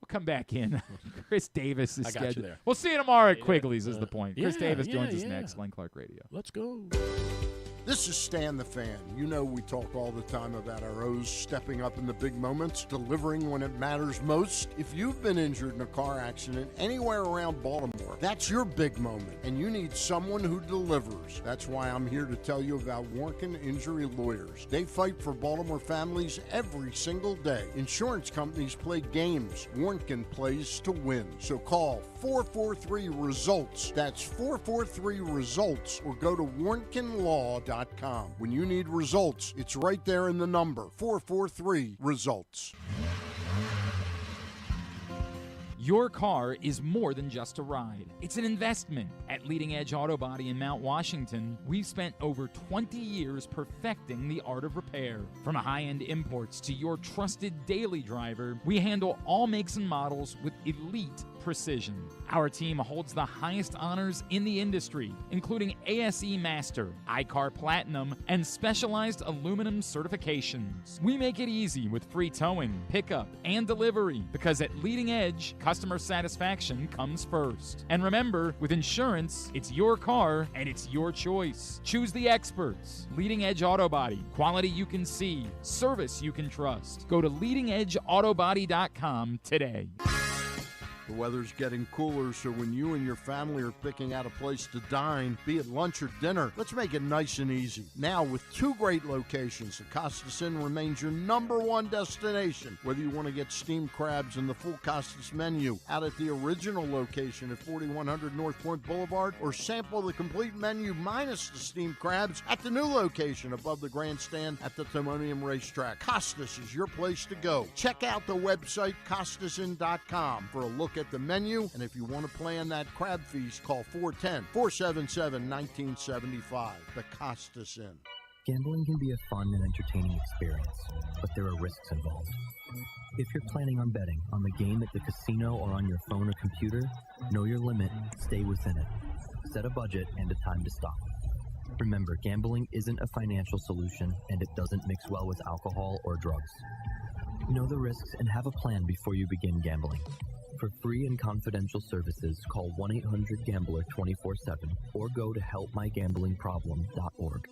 We'll come back in. Chris Davis is I got you scheduled. there. We'll see you tomorrow at Quigley's is the point. Chris yeah, Davis yeah, joins us yeah. next. Glenn Clark Radio. Let's go. This is Stan the Fan. You know we talk all the time about our O's stepping up in the big moments, delivering when it matters most. If you've been injured in a car accident anywhere around Baltimore, that's your big moment, and you need someone who delivers. That's why I'm here to tell you about Warnken Injury Lawyers. They fight for Baltimore families every single day. Insurance companies play games. Warnken plays to win. So call 443-RESULTS. That's 443-RESULTS, or go to warnkenlaw.com. When you need results, it's right there in the number, 443-RESULTS. Your car is more than just a ride. It's an investment. At Leading Edge Auto Body in Mount Washington, we've spent over 20 years perfecting the art of repair. From high-end imports to your trusted daily driver, we handle all makes and models with elite precision. Our team holds the highest honors in the industry, including ASE Master, iCar Platinum, and specialized aluminum certifications. We make it easy with free towing, pickup, and delivery, because at Leading Edge, customer satisfaction comes first. And remember, with insurance, it's your car and it's your choice. Choose the experts. Leading Edge Auto Body. Quality you can see. Service you can trust. Go to leadingedgeautobody.com today. The weather's getting cooler, so when you and your family are picking out a place to dine, be it lunch or dinner, let's make it nice and easy. Now, with 2 great locations, the Costas Inn remains your #1 destination. Whether you want to get steamed crabs and the full Costas menu out at the original location at 4100 North Point Boulevard, or sample the complete menu minus the steamed crabs at the new location above the grandstand at the Timonium Racetrack, Costas is your place to go. Check out the website, CostasInn.com, for a look at the menu, and if you want to plan that crab feast, call 410-477-1975. The Costas Inn. Gambling can be a fun and entertaining experience, but there are risks involved. If you're planning on betting on the game at the casino or on your phone or computer, know your limit, stay within it. Set a budget and a time to stop. Remember, gambling isn't a financial solution, and it doesn't mix well with alcohol or drugs. Know the risks and have a plan before you begin gambling. For free and confidential services, call 1-800-GAMBLER 24/7 or go to helpmygamblingproblem.org.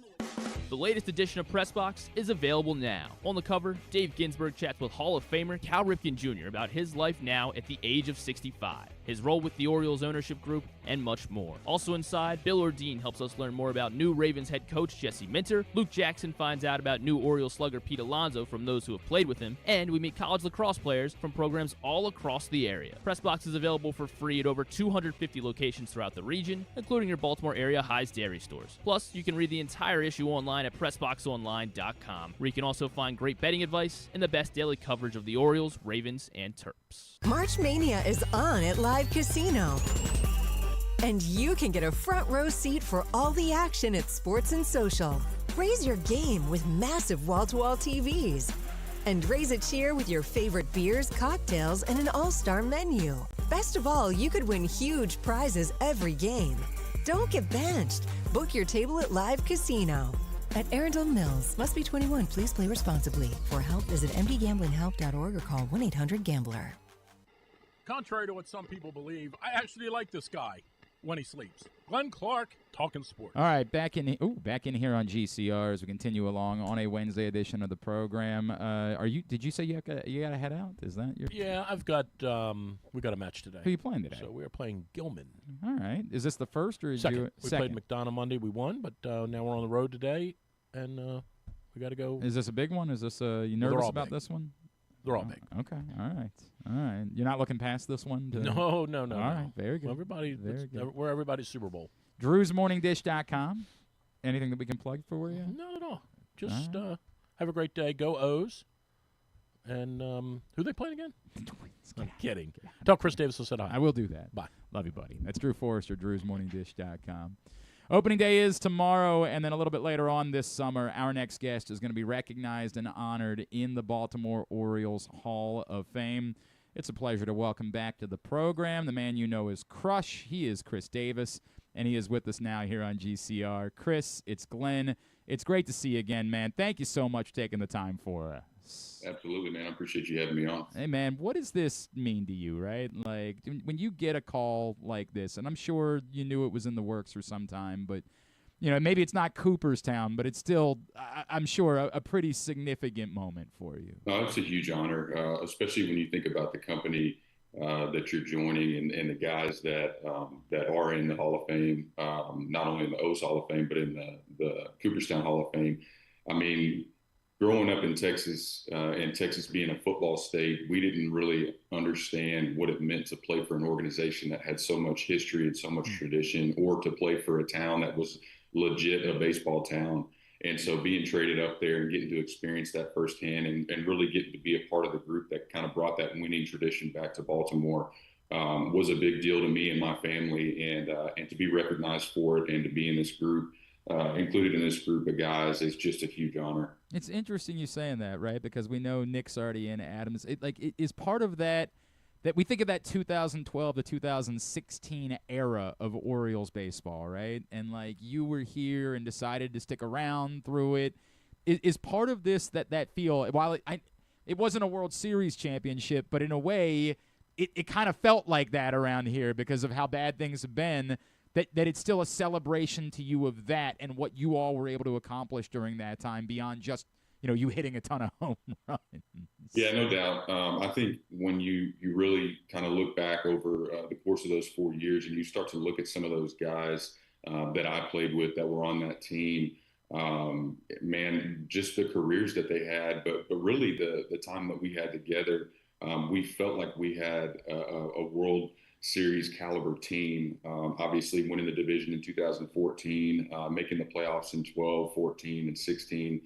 The latest edition of Pressbox is available now. On the cover, Dave Ginsburg chats with Hall of Famer Cal Ripken Jr. about his life now at the age of 65, his role with the Orioles ownership group, and much more. Also inside, Bill Ordine helps us learn more about new Ravens head coach Jesse Minter. Luke Jackson finds out about new Orioles slugger Pete Alonso from those who have played with him, and we meet college lacrosse players from programs all across the area. Pressbox is available for free at over 250 locations throughout the region, including your Baltimore area High's Dairy stores. Plus, you can read the entire issue online at PressBoxOnline.com, where you can also find great betting advice and the best daily coverage of the Orioles, Ravens, and Terps. March Mania is on at Live Casino. And you can get a front row seat for all the action at Sports and Social. Raise your game with massive wall-to-wall TVs. And raise a cheer with your favorite beers, cocktails, and an all-star menu. Best of all, you could win huge prizes every game. Don't get benched. Book your table at Live Casino. At Arundel Mills. Must be 21. Please play responsibly. For help, visit mdgamblinghelp.org or call 1-800-GAMBLER. Contrary to what some people believe, I actually like this guy when he sleeps. Glenn Clark, talking sports. All right, back in here on GCR as we continue along on a Wednesday edition of the program. Did you say you got to head out? Is that your? Yeah, we got a match today. Who are you playing today? So we are playing Gilman. All right. Is this the first or is second? We played McDonough Monday. We won, but now we're on the road today, and we got to go. Is this a big one? Is this you nervous about this one? They're all big. Okay. All right. You're not looking past this one? No. All right. Very good. We're everybody's Super Bowl. Drew'sMorningDish.com. Anything that we can plug for you? Not at all. Just have a great day. Go O's. And who they playing again? I'm kidding. Tell Chris Davis I said hi. I will do that. Bye. Love you, buddy. That's Drew Forrester, Drew'sMorningDish.com. Opening day is tomorrow, and then a little bit later on this summer, our next guest is going to be recognized and honored in the Baltimore Orioles Hall of Fame. It's a pleasure to welcome back to the program the man you know as Crush. He is Chris Davis, and he is with us now here on GCR. Chris, it's Glenn. It's great to see you again, man. Thank you so much for taking the time for us. Absolutely, man. I appreciate you having me on. Hey, man, what does this mean to you, right? Like, when you get a call like this, and I'm sure you knew it was in the works for some time, but, maybe it's not Cooperstown, but it's still, I'm sure, a pretty significant moment for you. No, it's a huge honor, especially when you think about the company that you're joining and the guys that are in the Hall of Fame, not only in the O's Hall of Fame, but in the Cooperstown Hall of Fame. I mean, growing up in Texas, and Texas being a football state, we didn't really understand what it meant to play for an organization that had so much history and so much tradition, or to play for a town that was legit a baseball town. And so being traded up there and getting to experience that firsthand and really getting to be a part of the group that kind of brought that winning tradition back to Baltimore was a big deal to me and my family. And to be recognized for it and to be in this group, included in this group of guys, is just a huge honor. It's interesting you saying that, right? Because we know Nick's already in, Adams. It is part of that we think of that 2012 to 2016 era of Orioles baseball, right? And you were here and decided to stick around through it. Is part of this that feel, while it wasn't a World Series championship, but in a way it kind of felt like that around here because of how bad things have been. That it's still a celebration to you of that and what you all were able to accomplish during that time beyond just, you hitting a ton of home runs. Yeah, no doubt. I think when you really kind of look back over the course of those 4 years and you start to look at some of those guys that I played with that were on that team, man, just the careers that they had, but really the time that we had together, we felt like we had a World Series caliber team, obviously winning the division in 2014, making the playoffs in 12, 14, and 16.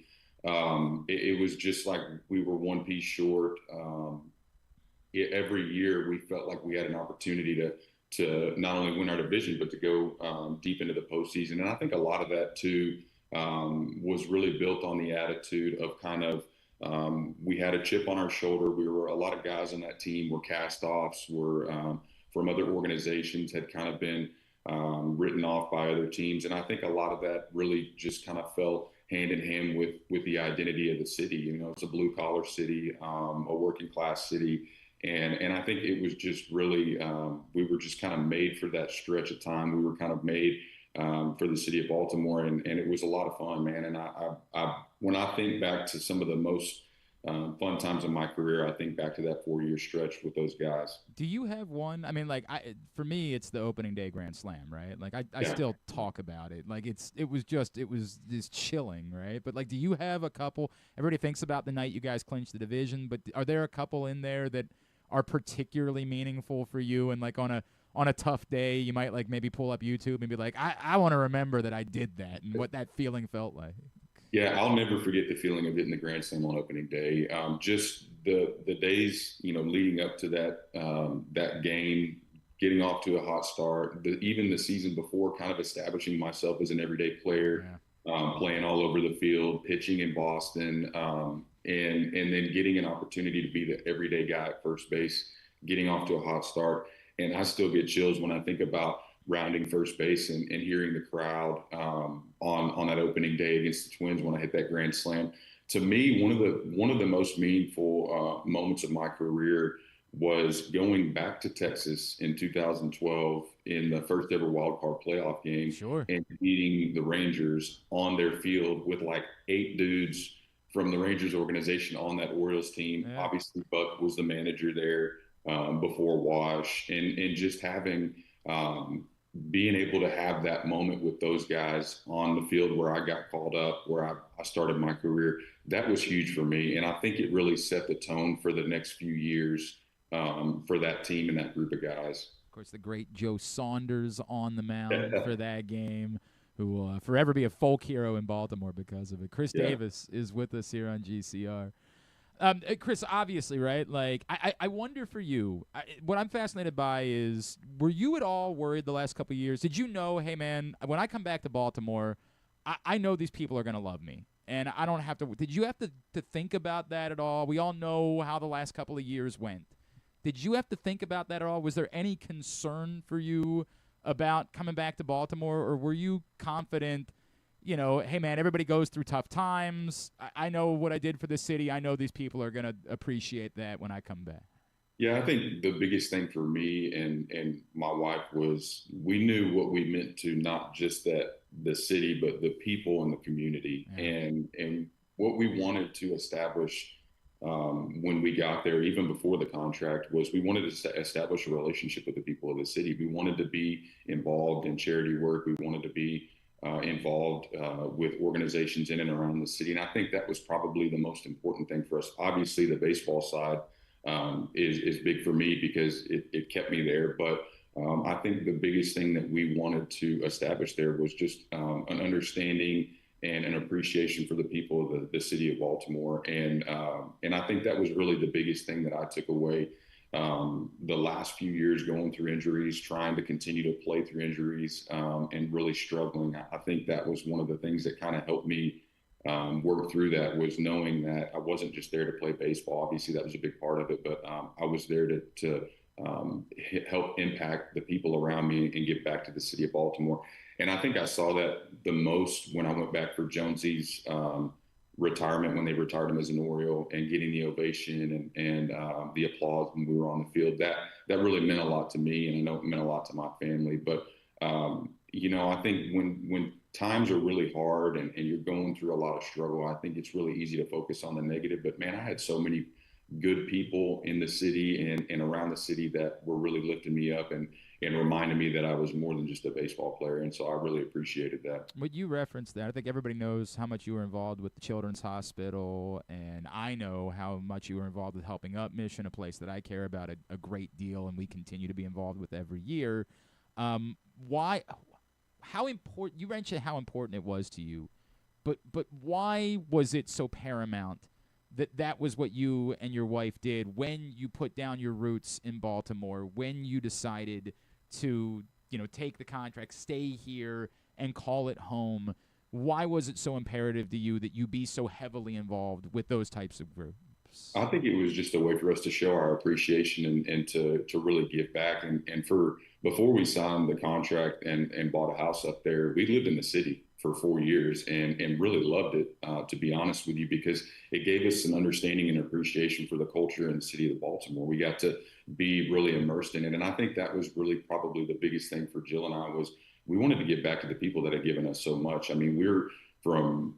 It was just like we were one piece short. Every year we felt like we had an opportunity to not only win our division, but to go deep into the postseason. And I think a lot of that too was really built on the attitude of kind of, we had a chip on our shoulder. A lot of guys on that team were cast-offs, were from other organizations, had kind of been written off by other teams. And I think a lot of that really just kind of fell hand in hand with the identity of the city. It's a blue collar city, a working class city. And I think it was just really, we were just kind of made for that stretch of time. We were kind of made for the city of Baltimore, and it was a lot of fun, man. And when I think back to some of the most fun times in my career, I think back to that 4-year stretch with those guys. Do you have one? I mean, like, for me, it's the opening day grand slam, right? Like, I Yeah. still talk about it. Like, it was just chilling, right? But like, do you have a couple? Everybody thinks about the night you guys clinched the division, but are there a couple in there that are particularly meaningful for you? And like on a tough day, you might like maybe pull up YouTube and be like, I want to remember that I did that and what that feeling felt like. Yeah, I'll never forget the feeling of hitting the grand slam on opening day. Just the days, leading up to that game, getting off to a hot start. Even the season before, kind of establishing myself as an everyday player, playing all over the field, pitching in Boston, and then getting an opportunity to be the everyday guy at first base, getting off to a hot start. And I still get chills when I think about rounding first base and hearing the crowd on that opening day against the Twins when I hit that grand slam. To me, one of the most meaningful moments of my career was going back to Texas in 2012 in the first ever wild card playoff game, and beating the Rangers on their field with like 8 dudes from the Rangers organization on that Orioles team. Yeah. Obviously, Buck was the manager there before Wash, and just having being able to have that moment with those guys on the field where I got called up, where I started my career, that was huge for me. And I think it really set the tone for the next few years for that team and that group of guys. Of course, the great Joe Saunders on the mound for that game, who will forever be a folk hero in Baltimore because of it. Chris Davis is with us here on GCR. Chris, obviously, right? Like, I wonder for you, what I'm fascinated by is, were you at all worried the last couple of years? Did you know, hey, man, when I come back to Baltimore, I know these people are going to love me, and I don't have to – did you have to think about that at all? We all know how the last couple of years went. Did you have to think about that at all? Was there any concern for you about coming back to Baltimore, or were you confident – hey, man, everybody goes through tough times. I know what I did for the city. I know these people are going to appreciate that when I come back. Yeah, I think the biggest thing for me and my wife was we knew what we meant to not just the city, but the people and the community. Yeah. And what we wanted to establish when we got there, even before the contract, was we wanted to establish a relationship with the people of the city. We wanted to be involved in charity work. We wanted to be involved with organizations in and around the city. And I think that was probably the most important thing for us. Obviously, the baseball side is big for me because it kept me there. But I think the biggest thing that we wanted to establish there was just an understanding and an appreciation for the people of the city of Baltimore. And I think that was really the biggest thing that I took away the last few years, going through injuries, trying to continue to play through injuries, and really struggling. I think that was one of the things that kind of helped me work through that, was knowing that I wasn't just there to play baseball. Obviously, that was a big part of it, but I was there to help impact the people around me and get back to the city of Baltimore. And I think I saw that the most when I went back for Jonesy's retirement, when they retired him as an Oriole, and getting the ovation and the applause when we were on the field. That really meant a lot to me, and I know it meant a lot to my family. But I think when times are really hard and you're going through a lot of struggle, I think it's really easy to focus on the negative. But man, I had so many good people in the city and around the city that were really lifting me up and reminding me that I was more than just a baseball player. And so I really appreciated that. But you referenced that. I think everybody knows how much you were involved with the Children's Hospital, and I know how much you were involved with Helping Up Mission, a place that I care about a great deal, and we continue to be involved with every year. How important, you mentioned how important it was to you, but why was it so paramount that was what you and your wife did when you put down your roots in Baltimore, when you decided to, take the contract, stay here, and call it home? Why was it so imperative to you that you be so heavily involved with those types of groups? I think it was just a way for us to show our appreciation and to really give back. And for before we signed the contract and bought a house up there, we lived in the city for 4 years and really loved it, to be honest with you, because it gave us an understanding and appreciation for the culture in the city of Baltimore. We got to be really immersed in it. And I think that was really probably the biggest thing for Jill and I was we wanted to get back to the people that had given us so much. I mean, we're from,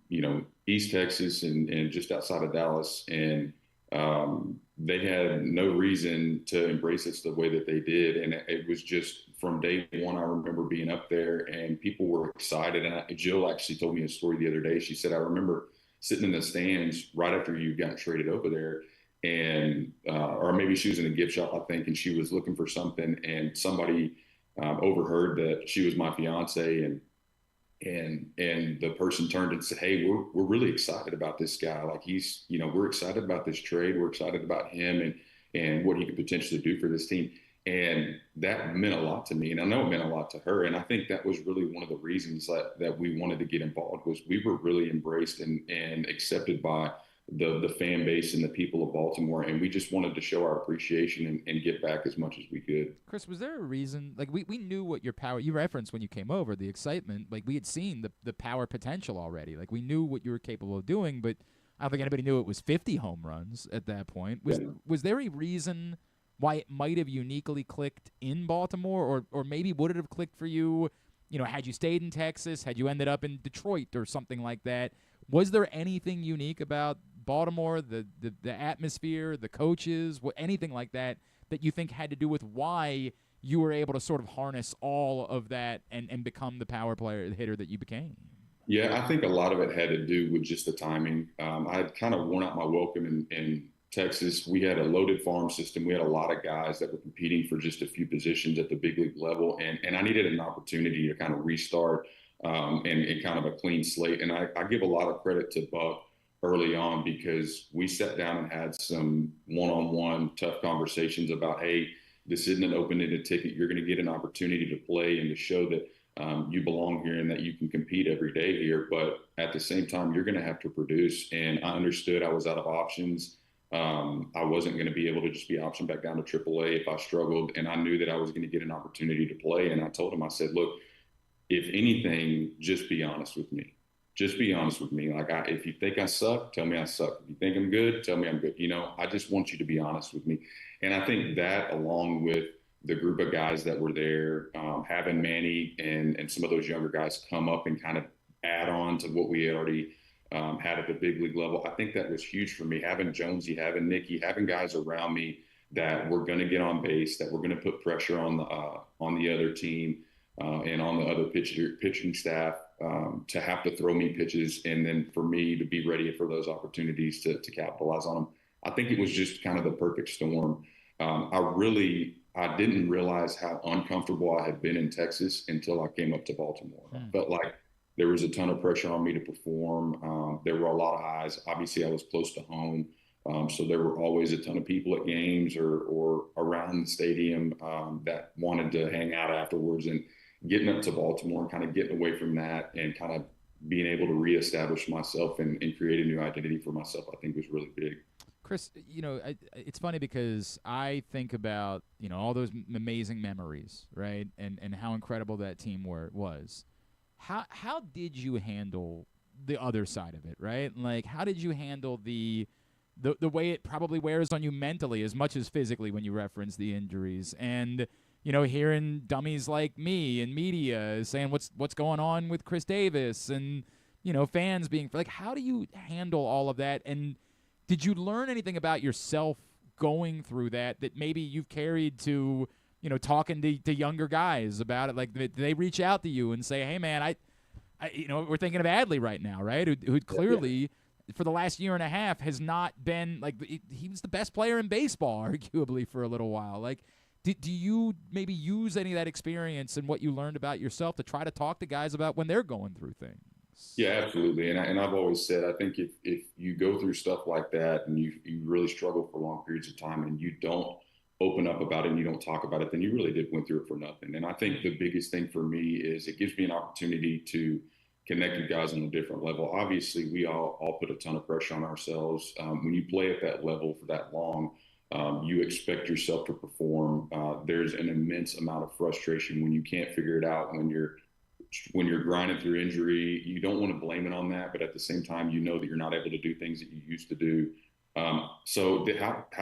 East Texas and just outside of Dallas. And they had no reason to embrace us the way that they did. And it was just from day one, I remember being up there and people were excited. And Jill actually told me a story the other day. She said, I remember sitting in the stands right after you got traded over there. And, or maybe she was in a gift shop, I think, and she was looking for something and somebody overheard that she was my fiance and the person turned and said, hey, we're really excited about this guy. Like he's, we're excited about this trade. We're excited about him and what he could potentially do for this team. And that meant a lot to me. And I know it meant a lot to her. And I think that was really one of the reasons that we wanted to get involved was we were really embraced and accepted by the fan base and the people of Baltimore. And we just wanted to show our appreciation and get back as much as we could. Chris, was there a reason, like we knew what your power, you referenced when you came over, the excitement, like we had seen the power potential already. Like we knew what you were capable of doing, but I don't think anybody knew it was 50 home runs at that point. Was there a reason why it might have uniquely clicked in Baltimore or maybe would it have clicked for you, had you stayed in Texas, had you ended up in Detroit or something like that? Was there anything unique about Baltimore, the atmosphere, the coaches, anything like that you think had to do with why you were able to sort of harness all of that and become the power player, the hitter that you became? Yeah, I think a lot of it had to do with just the timing. I had kind of worn out my welcome in Texas. We had a loaded farm system. We had a lot of guys that were competing for just a few positions at the big league level. And I needed an opportunity to kind of restart and kind of a clean slate. And I give a lot of credit to Buck early on because we sat down and had some one-on-one tough conversations about, hey, this isn't an open-ended ticket. You're going to get an opportunity to play and to show that you belong here and that you can compete every day here. But at the same time, you're going to have to produce. And I understood I was out of options. I wasn't going to be able to just be optioned back down to AAA if I struggled. And I knew that I was going to get an opportunity to play. And I told him, I said, look, if anything, just be honest with me. Just be honest with me. Like, if you think I suck, tell me I suck. If you think I'm good, tell me I'm good. I just want you to be honest with me. And I think that, along with the group of guys that were there, having Manny and some of those younger guys come up and kind of add on to what we had already had at the big league level, I think that was huge for me. Having Jonesy, having Nicky, having guys around me that were going to get on base, that were going to put pressure on the other team and on the other pitching staff. To have to throw me pitches and then for me to be ready for those opportunities to capitalize on them. I think it was just kind of the perfect storm. I didn't realize how uncomfortable I had been in Texas until I came up to Baltimore. I felt like there was a ton of pressure on me to perform. There were a lot of eyes. Obviously, I was close to home. So there were always a ton of people at games or around the stadium that wanted to hang out afterwards. And getting up to Baltimore and kind of getting away from that and kind of being able to reestablish myself and create a new identity for myself, I think was really big. Chris, it's funny because I think about, all those amazing memories, right? And how incredible that team was. How did you handle the other side of it, right? Like, how did you handle the way it probably wears on you mentally as much as physically when you reference the injuries? And hearing dummies like me and media saying what's going on with Chris Davis and, fans being like, how do you handle all of that? And did you learn anything about yourself going through that maybe you've carried to, talking to younger guys about it? Like, did they reach out to you and say, hey, man, I we're thinking of Adley right now, right? Who clearly for the last year and a half has not been like he was the best player in baseball, arguably, for a little while. Like, do you maybe use any of that experience and what you learned about yourself to try to talk to guys about when they're going through things? Yeah, absolutely. And I've always said, I think if you go through stuff like that and you really struggle for long periods of time and you don't open up about it and you don't talk about it, then you really went through it for nothing. And I think the biggest thing for me is it gives me an opportunity to connect with guys on a different level. Obviously, we all put a ton of pressure on ourselves. When you play at that level for that long, you expect yourself to perform. There's an immense amount of frustration when you can't figure it out, when you're when you're grinding through injury, you don't want to blame it on that, but at the same time, you know that you're not able to do things that you used to do. How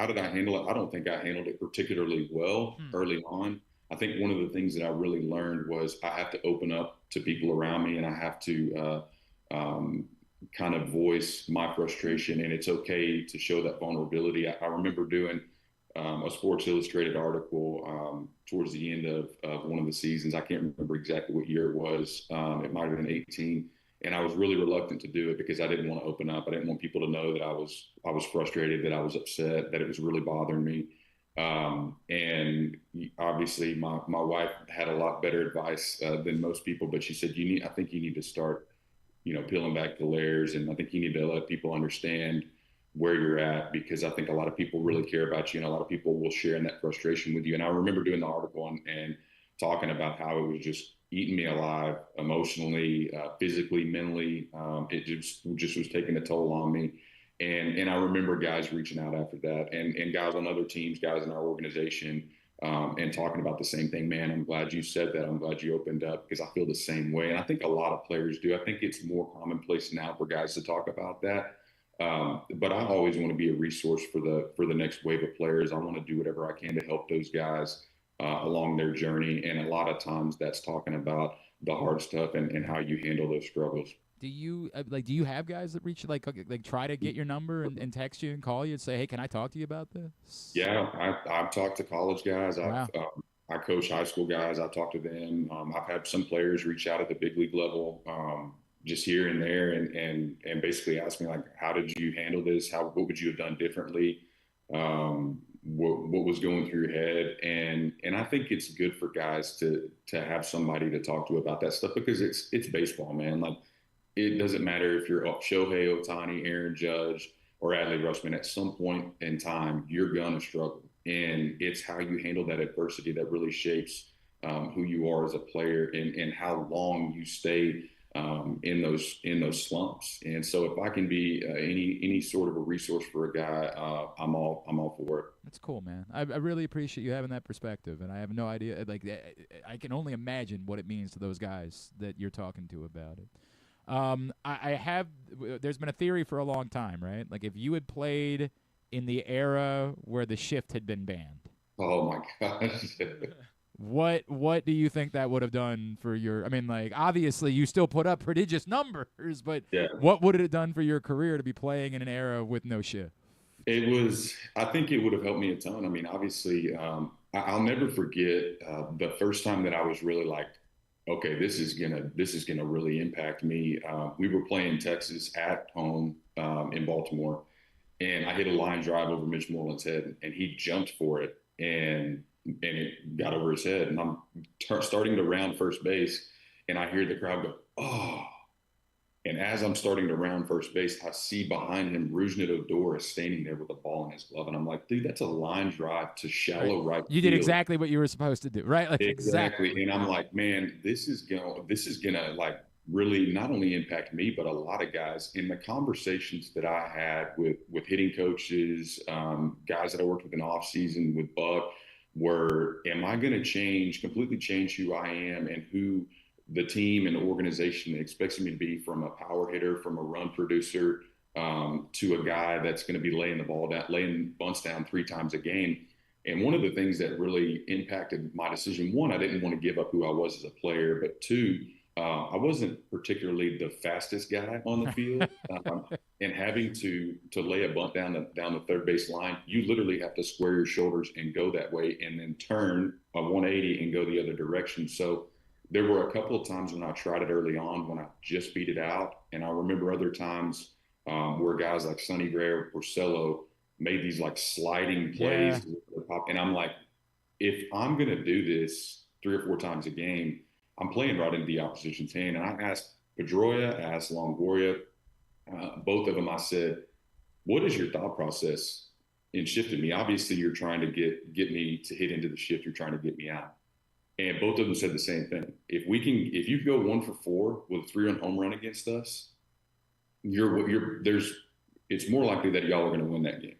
did I handle it? I don't think I handled it particularly well early on. I think one of the things that I really learned was I have to open up to people around me, and I have to kind of voice my frustration, and it's okay to show that vulnerability. I remember doing a Sports Illustrated article towards the end of one of the seasons. I can't remember exactly what year it was. It might have been 18. And I was really reluctant to do it because I didn't want to open up. I didn't want people to know that I was frustrated, that I was upset, that it was really bothering me. And obviously my wife had a lot better advice than most people, but she said, I think you need to start, peeling back the layers. And I think you need to let people understand where you're at, because I think a lot of people really care about you, and a lot of people will share in that frustration with you. And I remember doing the article and talking about how it was just eating me alive emotionally, physically, mentally. It just was taking a toll on me. And I remember guys reaching out after that, and guys on other teams, guys in our organization, and talking about the same thing. Man, I'm glad you said that. I'm glad you opened up, because I feel the same way. And I think a lot of players do. I think it's more commonplace now for guys to talk about that. But I always want to be a resource for the next wave of players. I want to do whatever I can to help those guys along their journey. And a lot of times that's talking about the hard stuff and how you handle those struggles. Do you have guys that reach like try to get your number and text you and call you and say, hey, can I talk to you about this? Yeah, I've talked to college guys. Wow. I coach high school guys. I talk to them. I've had some players reach out at the big league level, just here and there, and basically ask me, like, how did you handle this? What would you have done differently? What was going through your head? And I think it's good for guys to have somebody to talk to about that stuff, because it's baseball, man. Like, it doesn't matter if you're Shohei Ohtani, Aaron Judge, or Adley Rutschman. At some point in time, you're gonna struggle, and it's how you handle that adversity that really shapes who you are as a player, and how long you stay in those slumps. And so if I can be any sort of a resource for a guy, I'm all for it. That's cool, man. I really appreciate you having that perspective, and I have no idea. Like, I can only imagine what it means to those guys that you're talking to about it. There's been a theory for a long time, right? Like, if you had played in the era where the shift had been banned. Oh my gosh. What do you think that would have done for your? I mean, like, obviously you still put up prodigious numbers, but yeah. What would it have done for your career to be playing in an era with no shift? I think it would have helped me a ton. I mean, obviously, I'll never forget the first time that I was really like, okay, this is gonna really impact me. We were playing Texas at home in Baltimore, and I hit a line drive over Mitch Moreland's head, and he jumped for it, and it got over his head. And I'm starting to round first base, and I hear the crowd go, oh. And as I'm starting to round first base, I see behind him Rougned Odor is standing there with a ball in his glove. And I'm like, dude, that's a line drive to shallow right You did exactly what you were supposed to do, right? Like, exactly. And I'm like, man, this is gonna like really not only impact me, but a lot of guys. In the conversations that I had with hitting coaches, guys that I worked with in the off season with Buck, am I going to completely change who I am and who the team and the organization expects me to be, from a power hitter, from a run producer, to a guy that's going to be laying bunts down 3 times a game. And one of the things that really impacted my decision, one, I didn't want to give up who I was as a player, but 2, I wasn't particularly the fastest guy on the field, and having to lay a bunt down the third base line, you literally have to square your shoulders and go that way, and then turn a 180 and go the other direction. So there were a couple of times when I tried it early on when I just beat it out, and I remember other times where guys like Sonny Gray or Porcello made these like sliding plays, and I'm like, if I'm going to do this 3 or 4 times a game, I'm playing right into the opposition's hand. And I asked Pedroia, I asked Longoria, both of them, I said, what is your thought process in shifting me? Obviously, you're trying to get me to hit into the shift. You're trying to get me out. And both of them said the same thing. If you go 1 for 4 with a 3-run home run against us, it's more likely that y'all are going to win that game.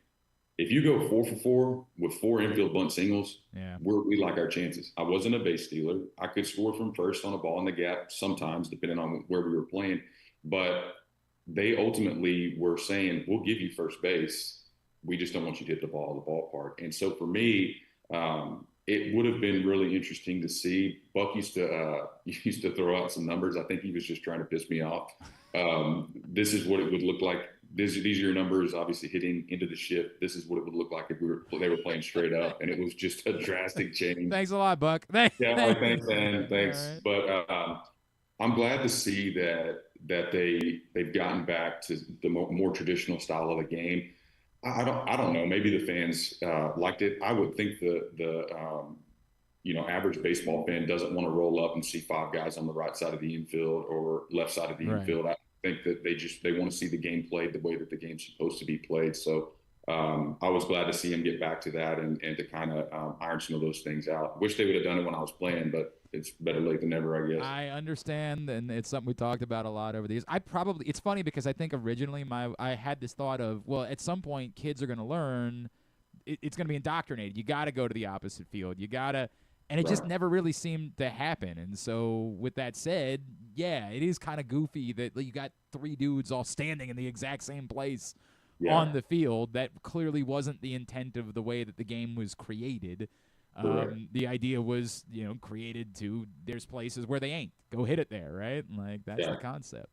if you go 4 for 4 with 4 infield bunt singles, Yeah. we like our chances. I wasn't a base stealer. I could score from first on a ball in the gap sometimes, depending on where we were playing. But they ultimately were saying, we'll give you first base. We just don't want you to hit the ball at the ballpark. And so for me, it would have been really interesting to see. Buck used to throw out some numbers. I think he was just trying to piss me off. This is what it would look like. These are your numbers, obviously hitting into the shift. This is what it would look like if they were playing straight up, and it was just a drastic change. Thanks a lot, Buck. Thanks, man. Thanks. Right. But I'm glad to see that they've gotten back to the more traditional style of the game. I don't know. Maybe the fans liked it. I would think the average baseball fan doesn't want to roll up and see 5 guys on the right side of the infield or left side of the infield. I think that they want to see the game played the way that the game's supposed to be played. So I was glad to see him get back to that and to kind of iron some of those things out. Wish they would have done it when I was playing, but it's better late than never, I guess. I understand, and it's something we talked about a lot over the years. It's funny because I think originally I had this thought of, well, at some point kids are going to learn, it's going to be indoctrinated. You got to go to the opposite field. You got to, and it just never really seemed to happen. And so with that said, yeah, it is kind of goofy that you got 3 dudes all standing in the exact same place on the field. That clearly wasn't the intent of the way that the game was created. The idea was, created to, there's places where they ain't. Go hit it there, right? Like, that's the concept.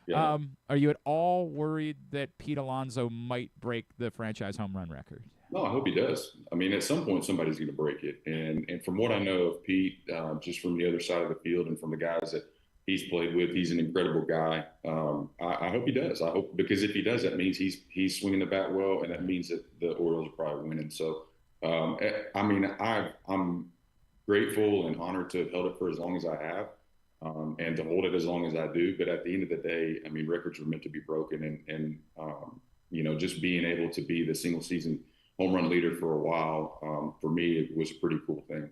Yeah. Are you at all worried that Pete Alonso might break the franchise home run record? No, I hope he does. I mean, at some point, somebody's going to break it. And from what I know of Pete, just from the other side of the field and from the guys that he's played with, he's an incredible guy. I hope he does. I hope, because if he does, that means he's swinging the bat well, and that means that the Orioles are probably winning. So, I mean, I'm grateful and honored to have held it for as long as I have, and to hold it as long as I do. But at the end of the day, I mean, records are meant to be broken, and just being able to be the single season home run leader for a while, for me, it was a pretty cool thing.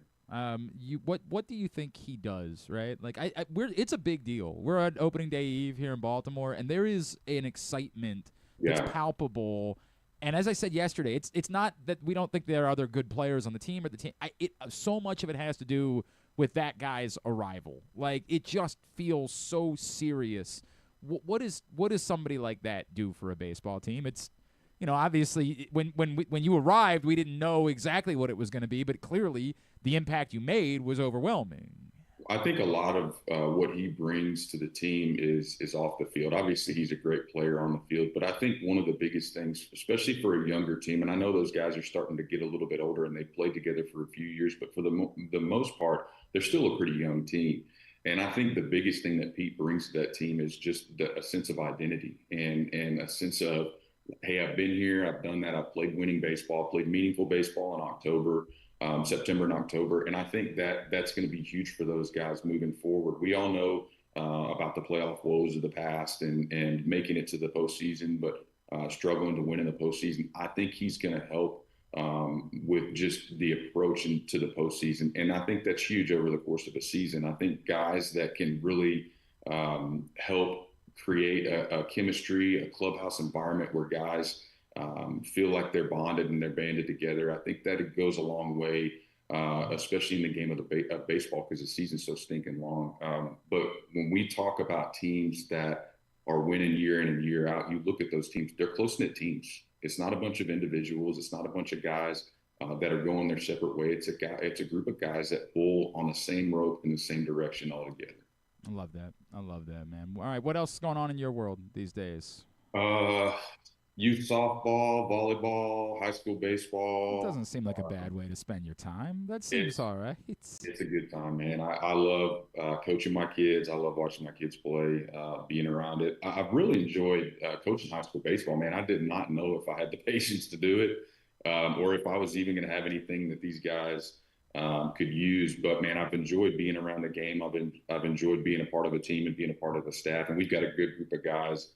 What do you think he does, right? Like, it's a big deal. We're on opening day eve here in Baltimore, and there is an excitement that's palpable. And as I said yesterday, it's not that we don't think there are other good players on the team or the team. So much of it has to do with that guy's arrival. Like, it just feels so serious. What does somebody like that do for a baseball team? It's, obviously when you arrived, we didn't know exactly what it was going to be, but clearly the impact you made was overwhelming. I think a lot of what he brings to the team is off the field. Obviously, he's a great player on the field, but I think one of the biggest things, especially for a younger team, and I know those guys are starting to get a little bit older and they've played together for a few years, but for the most part, they're still a pretty young team. And I think the biggest thing that Pete brings to that team is just a sense of identity and a sense of, hey, I've been here, I've done that, I've played winning baseball, played meaningful baseball in October. September and October. And I think that's going to be huge for those guys moving forward. We all know about the playoff woes of the past and making it to the postseason, but struggling to win in the postseason. I think he's going to help with just the approach to the postseason. And I think that's huge over the course of a season. I think guys that can really help create a chemistry, a clubhouse environment where guys feel like they're bonded and they're banded together. I think that it goes a long way, especially in the game of baseball, because the season's so stinking long. But when we talk about teams that are winning year in and year out, you look at those teams, they're close-knit teams. It's not a bunch of individuals. It's not a bunch of guys that are going their separate way. It's a group of guys that pull on the same rope in the same direction all together. I love that, man. All right, what else is going on in your world these days? Youth softball, volleyball, high school baseball. It doesn't seem like a bad way to spend your time. That seems all right. It's a good time, man. I love coaching my kids. I love watching my kids play, being around it. I've really enjoyed coaching high school baseball, man. I did not know if I had the patience to do it or if I was even going to have anything that these guys could use. But, man, I've enjoyed being around the game. I've enjoyed being a part of a team and being a part of the staff. And we've got a good group of guys.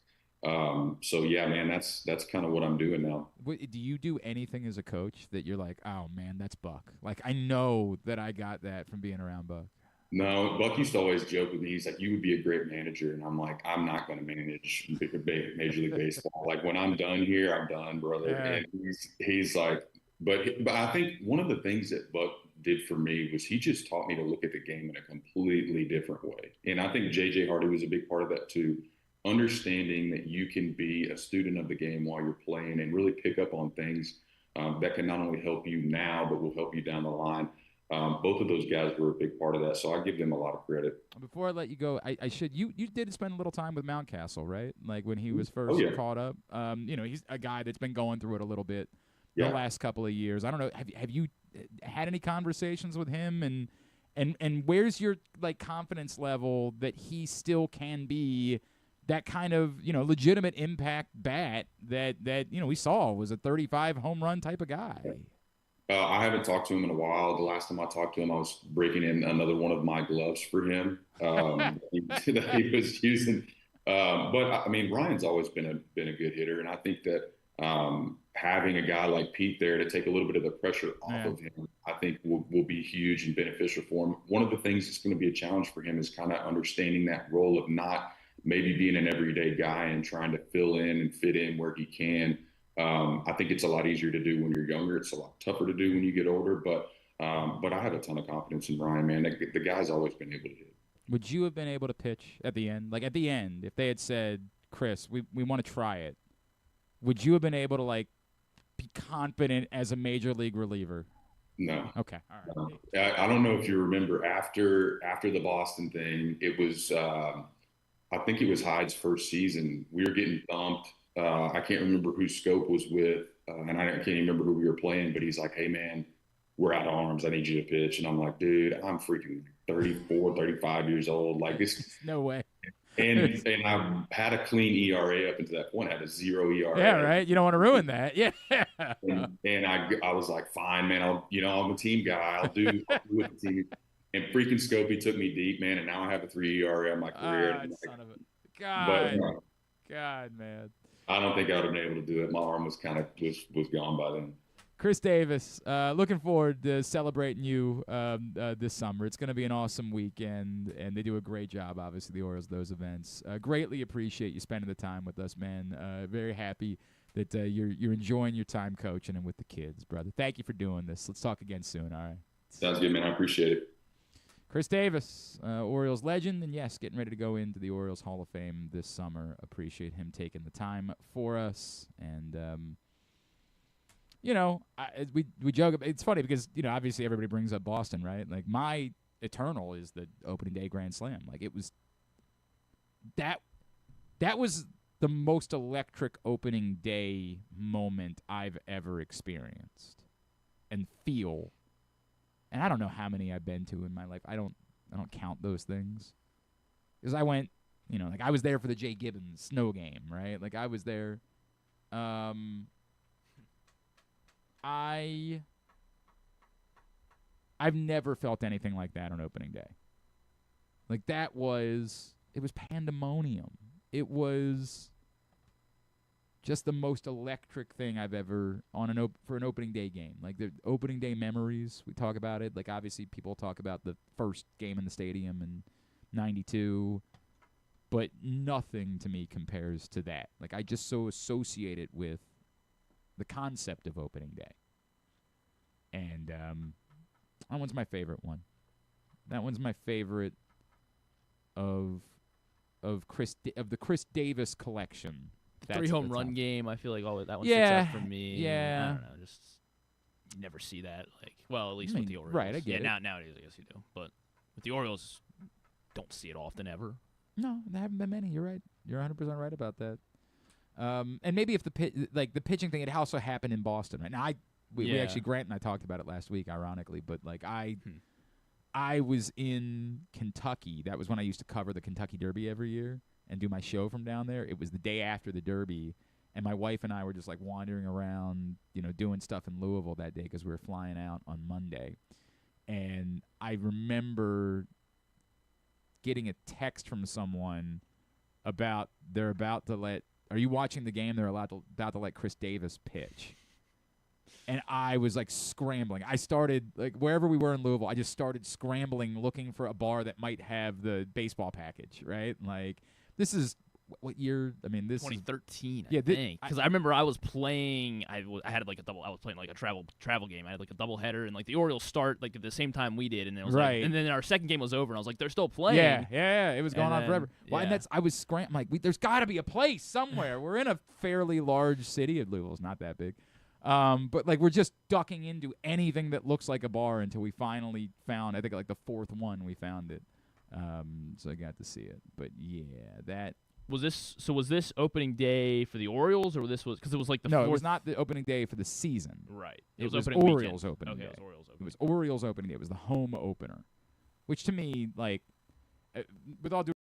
So yeah, man, that's kind of what I'm doing now. Do you do anything as a coach that you're like, oh man, that's Buck? Like, I know that I got that from being around Buck. No, Buck used to always joke with me. He's like, "You would be a great manager," and I'm like, "I'm not going to manage Major League Baseball. Like when I'm done here, I'm done, brother." And he's like, but I think one of the things that Buck did for me was he just taught me to look at the game in a completely different way. And I think JJ Hardy was a big part of that too. Understanding that you can be a student of the game while you're playing and really pick up on things that can not only help you now, but will help you down the line. Both of those guys were a big part of that, so I give them a lot of credit. Before I let you go, I should you did spend a little time with Mountcastle, right? Like when he was Oh, first yeah. caught up. He's a guy that's been going through it a little bit Yeah. the last couple of years. I don't know. Have you had any conversations with him and where's your like confidence level that he still can be that kind of legitimate impact bat that we saw was a 35 home run type of guy? I haven't talked to him in a while. The last time I talked to him, I was breaking in another one of my gloves for him that he was using. But I mean, Ryan's always been a good hitter, and I think that having a guy like Pete there to take a little bit of the pressure off of him, I think will be huge and beneficial for him. One of the things that's going to be a challenge for him is kind of understanding that role of not maybe being an everyday guy and trying to fill in and fit in where he can. I think it's a lot easier to do when you're younger. It's a lot tougher to do when you get older. But I have a ton of confidence in Ryan, man. The guy's always been able to hit. Would you have been able to pitch at the end? Like at the end, if they had said, "Chris, we want to try it," would you have been able to like be confident as a major league reliever? No. Okay. All right. I don't know if you remember after the Boston thing, it was I think it was Hyde's first season. We were getting thumped. I can't remember who Scope was with, and I can't even remember who we were playing, but he's like, "Hey, man, we're out of arms. I need you to pitch." And I'm like, "Dude, I'm freaking 34, 35 years old. Like this." No way. And I had a clean ERA up until that point. I had a 0 ERA. Yeah, right. You don't want to ruin that. Yeah. And I was like, "Fine, man. I'm a team guy. I'll do what the team." And freaking Scopey took me deep, man. And now I have a 3 ERA in my career. Son of a God. But, God, man. I don't think I would have been able to do it. My arm was kind of was gone by then. Chris Davis, looking forward to celebrating you this summer. It's going to be an awesome weekend, and they do a great job, obviously, the Orioles, those events. Greatly appreciate you spending the time with us, man. Very happy that you're enjoying your time coaching and with the kids, brother. Thank you for doing this. Let's talk again soon, all right? Sounds good, man. I appreciate it. Chris Davis, Orioles legend, and yes, getting ready to go into the Orioles Hall of Fame this summer. Appreciate him taking the time for us, and we joke. It's funny because obviously everybody brings up Boston, right? Like my eternal is the opening day grand slam. Like it was that was the most electric opening day moment I've ever experienced and feel. And I don't know how many I've been to in my life. I don't count those things. Because I went, like I was there for the Jay Gibbons snow game, right? Like I was there. I've never felt anything like that on opening day. Like it was pandemonium. It was just the most electric thing I've ever for an opening day game. Like the opening day memories, we talk about it. Like obviously people talk about the first game in the stadium in '92, but nothing to me compares to that. Like I just so associate it with the concept of opening day. And that one's my favorite one. That one's my favorite of the Chris Davis collection. That's 3 home run game. I feel like that one sticks out for me. Yeah. I don't know. Just you never see that. Like, well, at least with the Orioles. Right, I get it. Nowadays, I guess you do. But with the Orioles, don't see it often ever. No, there haven't been many. You're right. You're 100% right about that. And maybe if the pitching thing, it also happened in Boston, right? Now, we actually, Grant and I talked about it last week, ironically, but like I was in Kentucky. That was when I used to cover the Kentucky Derby every year and do my show from down there. It was the day after the Derby, and my wife and I were just like wandering around, doing stuff in Louisville that day because we were flying out on Monday. And I remember getting a text from someone about are you watching the game? They're about to let Chris Davis pitch. And I was like scrambling. I started like wherever we were in Louisville, I just started scrambling looking for a bar that might have the baseball package, right? Like this is what year? I mean, this 2013, is, I think. Because I remember I was playing. I had like a double. I was playing like a travel game. I had like a double header, and like the Orioles start like at the same time we did, and it was right. Like, and then our second game was over, and I was like, they're still playing. Yeah, it was going on forever. Well, and I was scrambling. Like, there's got to be a place somewhere. We're in a fairly large city. Louisville's not that big. But like we're just ducking into anything that looks like a bar until we finally found. I think like the fourth one we found it. So I got to see it. But yeah, that. Was this opening day for the Orioles, or this was because it was like the fourth? It was not the opening day for the season. Right. It was opening Orioles weekend. opening day. It was Orioles opening. It was Orioles opening day. It was the home opener, which to me, like, with all due